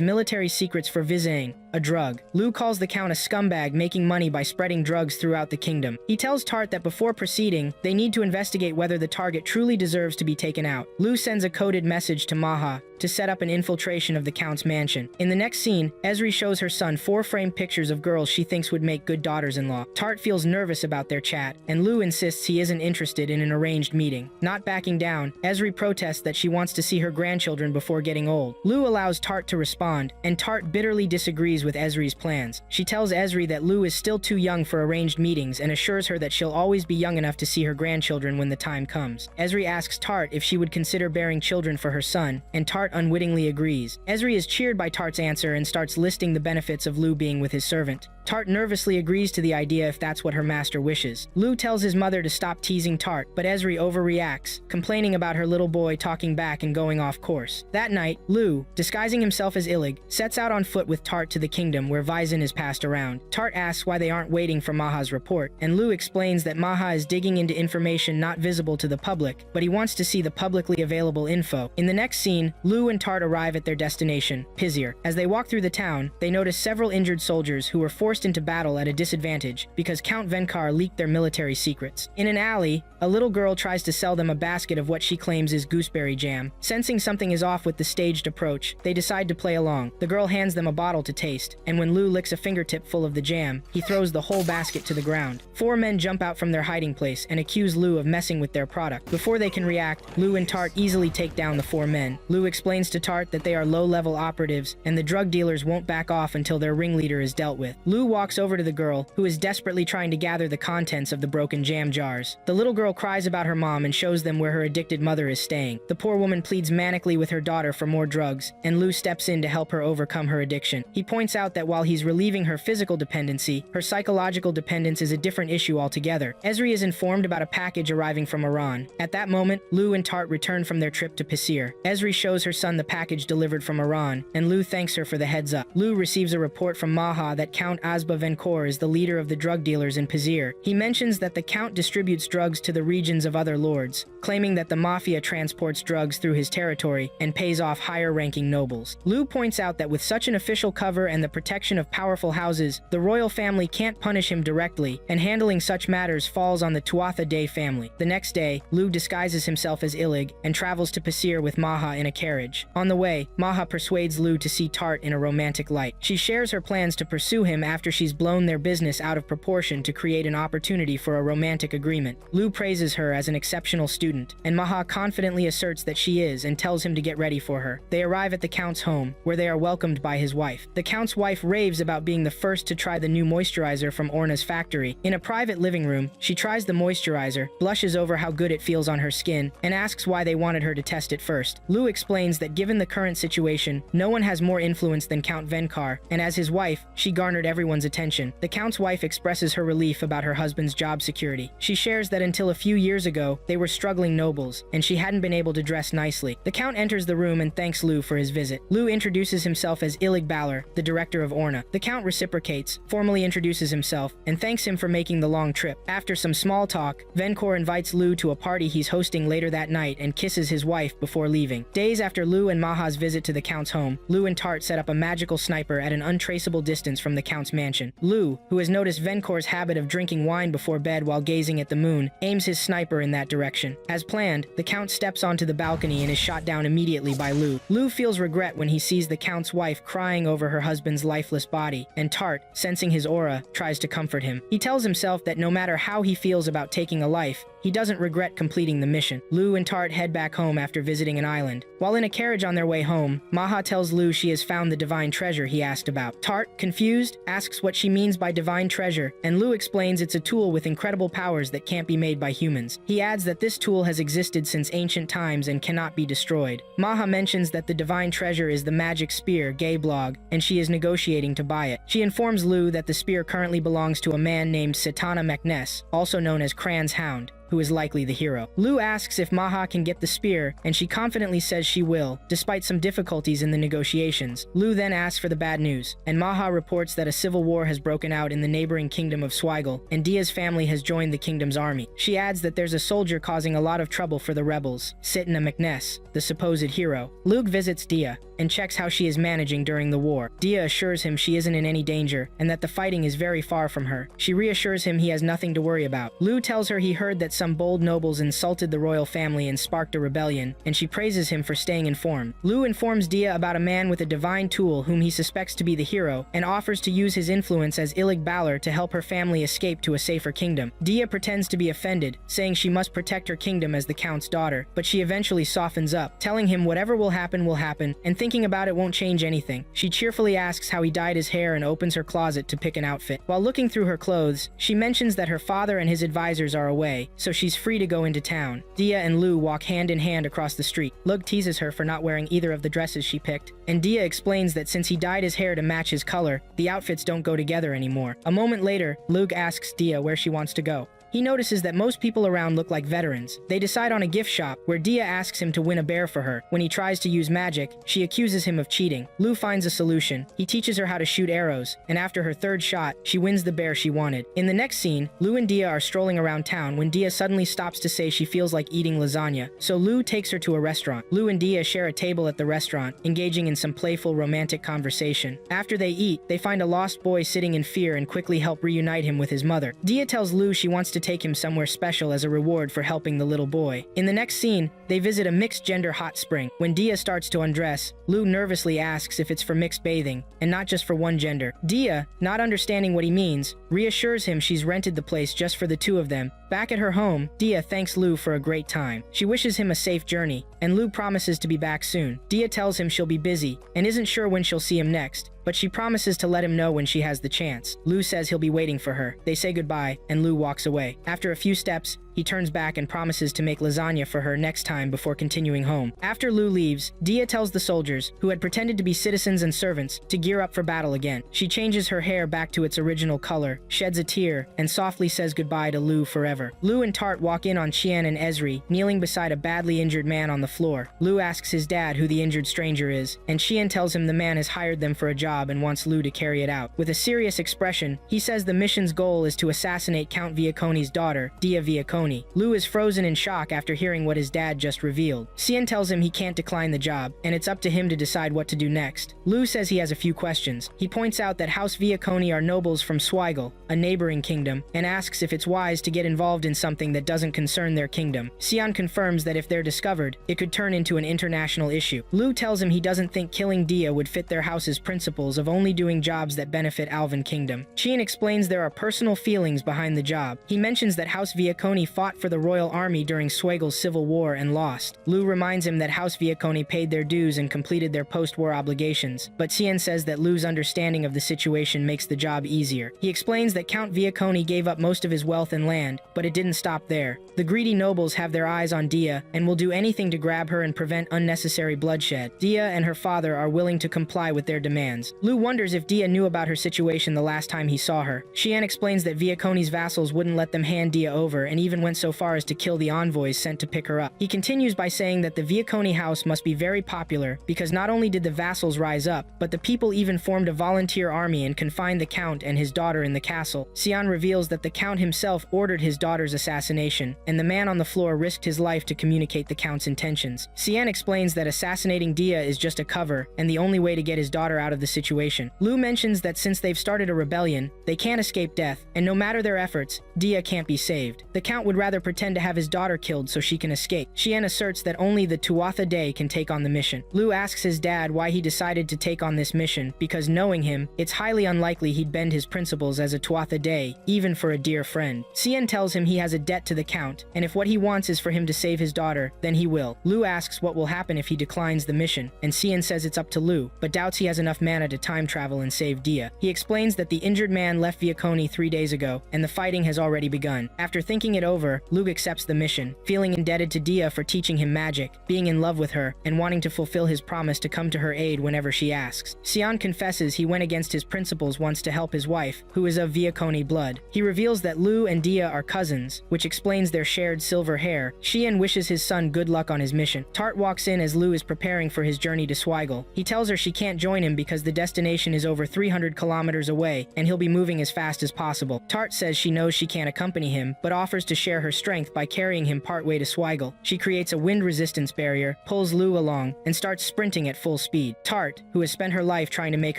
Speaker 1: military secrets for Vizang, a drug. Lu calls the Count a scumbag making money by spreading drugs throughout the kingdom. He tells Tart that before proceeding, they need to investigate whether the target truly deserves to be taken out. Lu sends a coded message to Maha to set up an infiltration of the Count's mansion. In the next scene, Ezri shows her son 4 framed pictures of girls she thinks would make good daughters-in-law. Tart feels nervous about their chat, and Lu insists he isn't interested in an arranged meeting. Not backing down, Ezri protests that she wants to see her grandchildren before getting old. Lu allows Tart to respond, and Tart bitterly disagrees with Ezri's plans. She tells Ezri that Lu is still too young for arranged meetings and assures her that she'll always be young enough to see her grandchildren when the time comes. Ezri asks Tart if she would consider bearing children for her son, and Tart unwittingly agrees. Ezri is cheered by Tart's answer and starts listing the benefits of Lu being with his servant. Tart nervously agrees to the idea if that's what her master wishes. Lu tells his mother to stop teasing Tart, but Ezri overreacts, complaining about her little boy talking back and going off course. That night, Lu, disguising himself as Ilig, sets out on foot with Tart to the kingdom where Vizan is passed around. Tart asks why they aren't waiting for Maha's report, and Lu explains that Maha is digging into information not visible to the public, but he wants to see the publicly available info. In the next scene, Lu and Tart arrive at their destination, Pizir. As they walk through the town, they notice several injured soldiers who were forced into battle at a disadvantage because Count Venkar leaked their military secrets. In an alley, a little girl tries to sell them a basket of what she claims is gooseberry jam. Sensing something is off with the staged approach, they decide to play along. The girl hands them a bottle to taste, and when Lu licks a fingertip full of the jam, he throws the whole basket to the ground. 4 men jump out from their hiding place and accuse Lu of messing with their product. Before they can react, Lu and Tart easily take down the 4 men. Lu explains to Tart that they are low-level operatives, and the drug dealers won't back off until their ringleader is dealt with. Lu walks over to the girl, who is desperately trying to gather the contents of the broken jam jars. The little girl cries about her mom and shows them where her addicted mother is staying. The poor woman pleads manically with her daughter for more drugs, and Lu steps in to help her overcome her addiction. He points out that while he's relieving her physical dependency, her psychological dependence is a different issue altogether. Ezri is informed about a package arriving from Iran. At that moment, Lu and Tart return from their trip to Pizir. Ezri shows her son the package delivered from Iran, and Lu thanks her for the heads up. Lu receives a report from Maha that Count Azba Vencor is the leader of the drug dealers in Pizir. He mentions that the Count distributes drugs to the regions of other lords, claiming that the mafia transports drugs through his territory and pays off higher-ranking nobles. Lu points out that with such an official cover and the protection of powerful houses, the royal family can't punish him directly, and handling such matters falls on the Tuatha Dé family. The next day, Lu disguises himself as Ilig and travels to Pizir with Maha in a carriage. On the way, Maha persuades Lu to see Tart in a romantic light. She shares her plans to pursue him after after she's blown their business out of proportion to create an opportunity for a romantic agreement. Lu praises her as an exceptional student, and Maha confidently asserts that she is and tells him to get ready for her. They arrive at the Count's home, where they are welcomed by his wife. The Count's wife raves about being the first to try the new moisturizer from Orna's factory. In a private living room, she tries the moisturizer, blushes over how good it feels on her skin, and asks why they wanted her to test it first. Lu explains that given the current situation, no one has more influence than Count Venkar, and as his wife, she garnered everyone's attention. The Count's wife expresses her relief about her husband's job security. She shares that until a few years ago, they were struggling nobles, and she hadn't been able to dress nicely. The Count enters the room and thanks Lu for his visit. Lu introduces himself as Anicaps, the director of Orna. The Count reciprocates, formally introduces himself, and thanks him for making the long trip. After some small talk, Venkar invites Lu to a party he's hosting later that night and kisses his wife before leaving. Days after Lu and Maha's visit to the Count's home, Lu and Tart set up a magical sniper at an untraceable distance from the Count's mansion. Lu, who has noticed Venkar's habit of drinking wine before bed while gazing at the moon, aims his sniper in that direction. As planned, the Count steps onto the balcony and is shot down immediately by Lu. Lu feels regret when he sees the Count's wife crying over her husband's lifeless body, and Tart, sensing his aura, tries to comfort him. He tells himself that no matter how he feels about taking a life, he doesn't regret completing the mission. Lu and Tart head back home after visiting an island. While in a carriage on their way home, Maha tells Lu she has found the divine treasure he asked about. Tart, confused, asks what she means by divine treasure, and Lu explains it's a tool with incredible powers that can't be made by humans. He adds that this tool has existed since ancient times and cannot be destroyed. Maha mentions that the divine treasure is the magic spear, Gayblog, and she is negotiating to buy it. She informs Lu that the spear currently belongs to a man named Satana Meknes, also known as Kran's Hound, who is likely the hero. Lu asks if Maha can get the spear, and she confidently says she will, despite some difficulties in the negotiations. Lu then asks for the bad news, and Maha reports that a civil war has broken out in the neighboring kingdom of Swigel, and Dia's family has joined the kingdom's army. She adds that there's a soldier causing a lot of trouble for the rebels, Sitna Meknes, the supposed hero. Luke visits Dia, and checks how she is managing during the war. Dia assures him she isn't in any danger, and that the fighting is very far from her. She reassures him he has nothing to worry about. Lu tells her he heard that some bold nobles insulted the royal family and sparked a rebellion, and she praises him for staying informed. Lu informs Dia about a man with a divine tool whom he suspects to be the hero, and offers to use his influence as Anicaps to help her family escape to a safer kingdom. Dia pretends to be offended, saying she must protect her kingdom as the Count's daughter, but she eventually softens up, telling him whatever will happen, and thinking about it won't change anything. She cheerfully asks how he dyed his hair and opens her closet to pick an outfit. While looking through her clothes, she mentions that her father and his advisors are away, so she's free to go into town. Dia and Lu walk hand in hand across the street. Lug teases her for not wearing either of the dresses she picked, and Dia explains that since he dyed his hair to match his color, the outfits don't go together anymore. A moment later, Lug asks Dia where she wants to go. He notices that most people around look like veterans. They decide on a gift shop, where Dia asks him to win a bear for her. When he tries to use magic, she accuses him of cheating. Lu finds a solution. He teaches her how to shoot arrows, and after her third shot, she wins the bear she wanted. In the next scene, Lu and Dia are strolling around town when Dia suddenly stops to say she feels like eating lasagna, so Lu takes her to a restaurant. Lu and Dia share a table at the restaurant, engaging in some playful romantic conversation. After they eat, they find a lost boy sitting in fear and quickly help reunite him with his mother. Dia tells Lu she wants to take him somewhere special as a reward for helping the little boy. In the next scene, they visit a mixed-gender hot spring. When Dia starts to undress, Lu nervously asks if it's for mixed bathing, and not just for one gender. Dia, not understanding what he means, reassures him she's rented the place just for the two of them. Back at her home, Dia thanks Lu for a great time. She wishes him a safe journey, and Lu promises to be back soon. Dia tells him she'll be busy, and isn't sure when she'll see him next, but she promises to let him know when she has the chance. Lu says he'll be waiting for her. They say goodbye, and Lu walks away. After a few steps, he turns back and promises to make lasagna for her next time before continuing home. After Lu leaves, Dia tells the soldiers, who had pretended to be citizens and servants, to gear up for battle again. She changes her hair back to its original color, sheds a tear, and softly says goodbye to Lu forever. Lu and Tart walk in on Qian and Ezri, kneeling beside a badly injured man on the floor. Lu asks his dad who the injured stranger is, and Qian tells him the man has hired them for a job and wants Lu to carry it out. With a serious expression, he says the mission's goal is to assassinate Count Viaconi's daughter, Dia Viaconi, Viacone. Lu is frozen in shock after hearing what his dad just revealed. Cien tells him he can't decline the job, and it's up to him to decide what to do next. Lu says he has a few questions. He points out that House Viacone are nobles from Swigel, a neighboring kingdom, and asks if it's wise to get involved in something that doesn't concern their kingdom. Cien confirms that if they're discovered, it could turn into an international issue. Lu tells him he doesn't think killing Dia would fit their house's principles of only doing jobs that benefit Alvin Kingdom. Cien explains there are personal feelings behind the job. He mentions that House Viacone fought for the royal army during Swagel's civil war and lost. Lu reminds him that House Viacone paid their dues and completed their post-war obligations, but Cien says that Lu's understanding of the situation makes the job easier. He explains that Count Viacone gave up most of his wealth and land, but it didn't stop there. The greedy nobles have their eyes on Dia and will do anything to grab her and prevent unnecessary bloodshed. Dia and her father are willing to comply with their demands. Lu wonders if Dia knew about her situation the last time he saw her. Cien explains that Viacone's vassals wouldn't let them hand Dia over and even went so far as to kill the envoys sent to pick her up. He continues by saying that the Viacone house must be very popular because not only did the vassals rise up, but the people even formed a volunteer army and confined the count and his daughter in the castle. Cien reveals that the count himself ordered his daughter's assassination, and the man on the floor risked his life to communicate the count's intentions. Cien explains that assassinating Dia is just a cover and the only way to get his daughter out of the situation. Lu mentions that since they've started a rebellion, they can't escape death, and no matter their efforts, Dia can't be saved. The count would rather pretend to have his daughter killed so she can escape. Cien asserts that only the Tuatha Dé can take on the mission. Lu asks his dad why he decided to take on this mission, because knowing him, it's highly unlikely he'd bend his principles as a Tuatha Dé, even for a dear friend. Cien tells him he has a debt to the count, and if what he wants is for him to save his daughter, then he will. Lu asks what will happen if he declines the mission, and Cien says it's up to Lu, but doubts he has enough mana to time travel and save Dia. He explains that the injured man left Viacone 3 days ago, and the fighting has already begun. After thinking it over, Lu accepts the mission, feeling indebted to Dia for teaching him magic, being in love with her, and wanting to fulfill his promise to come to her aid whenever she asks. Cien confesses he went against his principles once to help his wife, who is of Viacone blood. He reveals that Lu and Dia are cousins, which explains their shared silver hair. Cien wishes his son good luck on his mission. Tart walks in as Lu is preparing for his journey to Swigel. He tells her she can't join him because the destination is over 300 kilometers away, and he'll be moving as fast as possible. Tart says she knows she can't accompany him, but offers to share her strength by carrying him partway to Swigel. She creates a wind resistance barrier, pulls Lu along, and starts sprinting at full speed. Tart, who has spent her life trying to make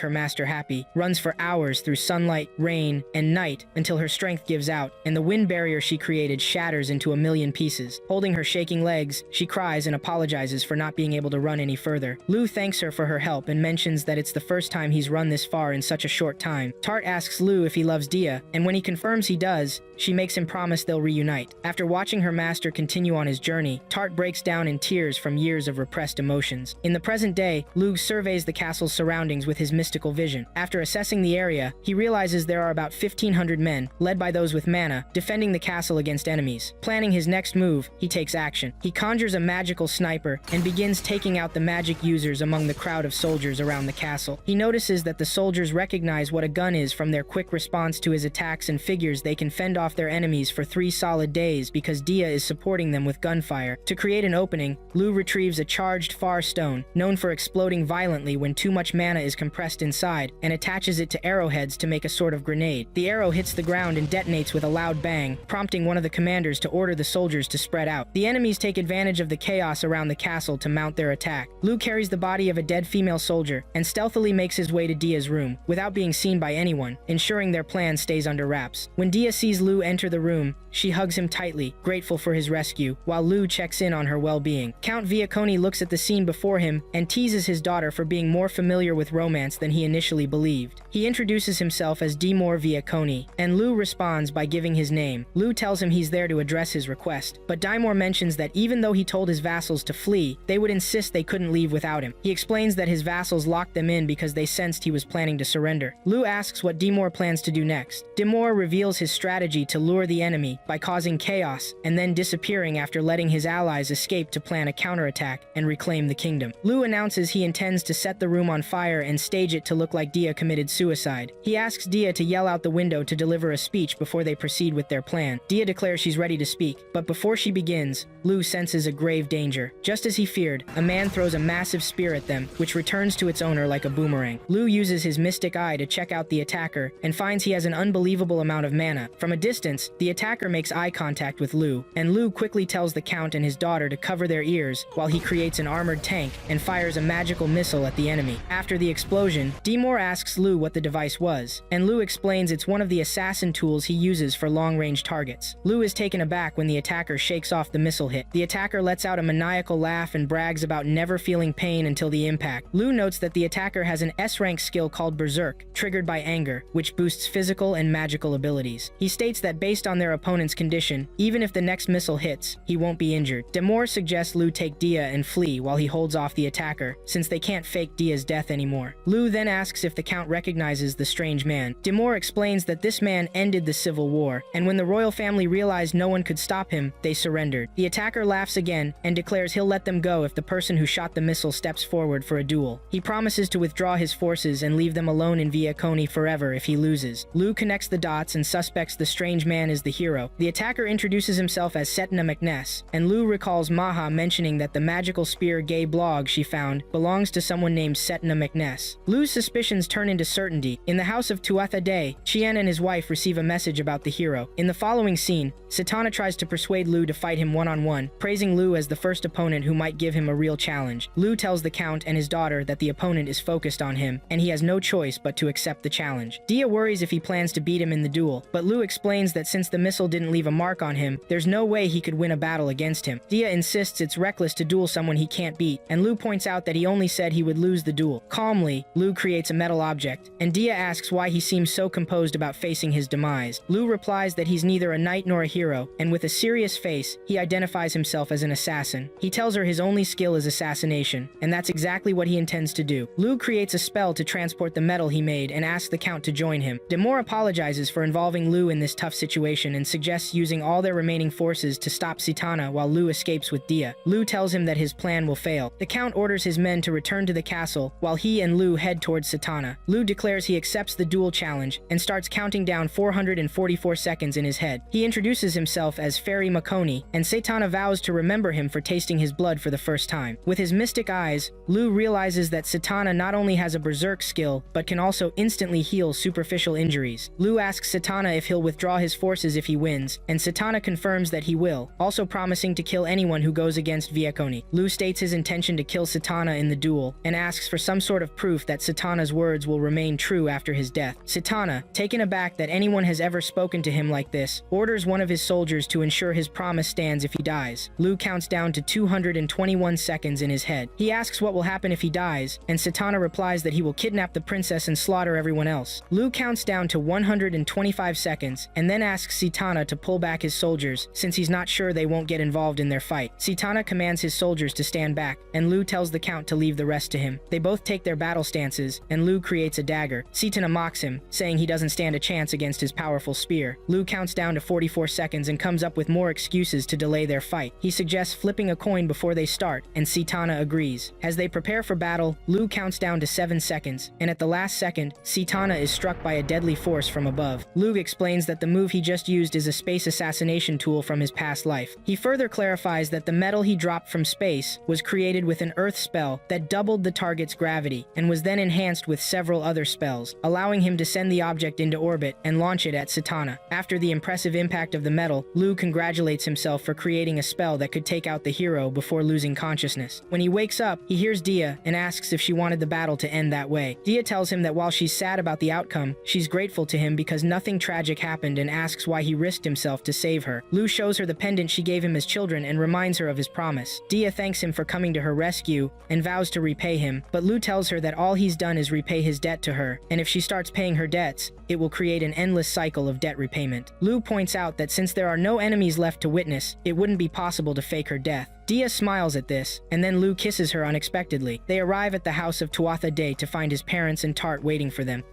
Speaker 1: her master happy, runs for hours through sunlight, rain, and night until her strength gives out, and the wind barrier she created shatters into a million pieces. Holding her shaking legs, she cries and apologizes for not being able to run any further. Lu thanks her for her help and mentions that it's the first time he's run this far in such a short time. Tart asks Lu if he loves Dia, and when he confirms he does, she makes him promise they'll reunite. After watching her master continue on his journey, Tart breaks down in tears from years of repressed emotions. In the present day, Lu surveys the castle's surroundings with his mystical vision. After assessing the area, he realizes there are about 1,500 men, led by those with mana, defending the castle against enemies. Planning his next move, he takes action. He conjures a magical sniper and begins taking out the magic users among the crowd of soldiers around the castle. He notices that the soldiers recognize what a gun is from their quick response to his attacks and figures they can fend off their enemies for 3 solid days because Dia is supporting them with gunfire. To create an opening, Lu retrieves a charged far stone, known for exploding violently when too much mana is compressed inside, and attaches it to arrowheads to make a sort of grenade. The arrow hits the ground and detonates with a loud bang, prompting one of the commanders to order the soldiers to spread out. The enemies take advantage of the chaos around the castle to mount their attack. Lu carries the body of a dead female soldier and stealthily makes his way to Dia's room, without being seen by anyone, ensuring their plan stays under wraps. When Dia sees Lu enter the room, she hugs him tightly, grateful for his rescue, while Lu checks in on her well-being. Count Viacone looks at the scene before him and teases his daughter for being more familiar with romance than he initially believed. He introduces himself as Dimor Viacone, and Lu responds by giving his name. Lu tells him he's there to address his request, but Dimor mentions that even though he told his vassals to flee, they would insist they couldn't leave without him. He explains that his vassals locked them in because they sensed he was planning to surrender. Lu asks what Dimor plans to do next. Dimor reveals his strategy to lure the enemy by causing chaos and then disappearing after letting his allies escape to plan a counterattack and reclaim the kingdom. Lu announces he intends to set the room on fire and stage it to look like Dia committed suicide. He asks Dia to yell out the window to deliver a speech before they proceed with their plan. Dia declares she's ready to speak, but before she begins, Lu senses a grave danger. Just as he feared, a man throws a massive spear at them, which returns to its owner like a boomerang. Lu uses his mystic eye to check out the attacker and finds he has an unbelievable amount of mana. From a distance, the attacker makes eye contact with Lu, and Lu quickly tells the Count and his daughter to cover their ears while he creates an armored tank and fires a magical missile at the enemy. After the explosion, Demore asks Lu what the device was, and Lu explains it's one of the assassin tools he uses for long-range targets. Lu is taken aback when the attacker shakes off the missile hit. The attacker lets out a maniacal laugh and brags about never feeling pain until the impact. Lu notes that the attacker has an S-rank skill called Berserk, triggered by anger, which boosts physical and magical abilities. He states that based on their opponent's condition, even if the next missile hits, he won't be injured. Demore suggests Lu take Dia and flee while he holds off the attacker, since they can't fake Dia's death anymore. Lu then asks if the Count recognizes the strange man. Demore explains that this man ended the civil war, and when the royal family realized no one could stop him, they surrendered. The attacker laughs again and declares he'll let them go if the person who shot the missile steps forward for a duel. He promises to withdraw his forces and leave them alone in Via Coney forever if he loses. Lu connects the dots and suspects the strange man is the hero. The attacker introduces himself as Setna McNess, and Lu recalls Maha mentioning that the magical spear gay blog she found belongs to someone named Setna McNess. Lu's suspicions turn into certainty. In the house of Tuatha Day, Chien and his wife receive a message about the hero. In the following scene, Satana tries to persuade Lu to fight him one-on-one, praising Lu as the first opponent who might give him a real challenge. Lu tells the Count and his daughter that the opponent is focused on him, and he has no choice but to accept the challenge. Dia worries if he plans to beat him in the duel, but Lu explains that since the missile didn't leave a mark on him, there's no way he could win a battle against him. Dia insists it's reckless to duel someone he can't beat, and Lu points out that he only said he would lose the duel. Calmly, Lu creates a metal object, and Dia asks why he seems so composed about facing his demise. Lu replies that he's neither a knight nor a hero, and with a serious face, he identifies himself as an assassin. He tells her his only skill is assassination, and that's exactly what he intends to do. Lu creates a spell to transport the metal he made and asks the Count to join him. Demore apologizes for involving Lu in this tough situation and suggests using all their remaining forces to stop Sitana while Lu escapes with Dia. Lu tells him that his plan will fail. The Count orders his men to return to the castle while he and Lu head towards Sitana. Lu declares he accepts the duel challenge and starts counting down 444 seconds in his head. He introduces himself as Fairy Makoni, and Satana vows to remember him for tasting his blood for the first time. With his mystic eyes, Lu realizes that Satana not only has a berserk skill, but can also instantly heal superficial injuries. Lu asks Satana if he'll withdraw his forces if he wins, and Satana confirms that he will, also promising to kill anyone who goes against Viaconi. Lu states his intention to kill Satana in the duel, and asks for some sort of proof that Satana's words will remain true after his death. Satana, taken aback that anyone has ever spoken to him like this, orders one of his soldiers to ensure his promise stands if he dies. Lu counts down to 221 seconds in his head. He asks what will happen if he dies, and Satana replies that he will kidnap the princess and slaughter everyone else. Lu counts down to 125 seconds, and then asks Satana to pull back his soldiers, since he's not sure they won't get involved in their fight. Satana commands his soldiers to stand back, and Lu tells the Count to leave the rest to him. They both take their battle stances, and Lu creates a dagger. Satana mocks him, saying he doesn't stand a chance against his powerful spear. Lu counts down to 44 seconds and comes up with more excuses to delay their fight. He suggests flipping a coin before they start, and Satana agrees. As they prepare for battle, Lu counts down to 7 seconds, and at the last second, Satana is struck by a deadly force from above. Lu explains that the move he just used is a space assassination tool from his past life. He further clarifies that the metal he dropped from space was created with an earth spell that doubled the target's gravity, and was then enhanced with several other spells, allowing him to send the object into orbit and launch it at Satana. After the impressive impact of the metal, Lu congratulates himself for creating a spell that could take out the hero before losing consciousness. When he wakes up, he hears Dia and asks if she wanted the battle to end that way. Dia tells him that while she's sad about the outcome, she's grateful to him because nothing tragic happened, and asks why he risked himself to save her. Lu shows her the pendant she gave him as children and reminds her of his promise. Dia thanks him for coming to her rescue and vows to repay him, but Lu tells her that all he's done is repay his debt to her, and if she starts paying her debts, it will create an endless cycle of debt repayment. Lu points out that since there are no enemies left to witness, it wouldn't be possible to fake her death. Dia smiles at this, and then Lu kisses her unexpectedly. They arrive at the house of Tuatha Day to find his parents and Tart waiting for them.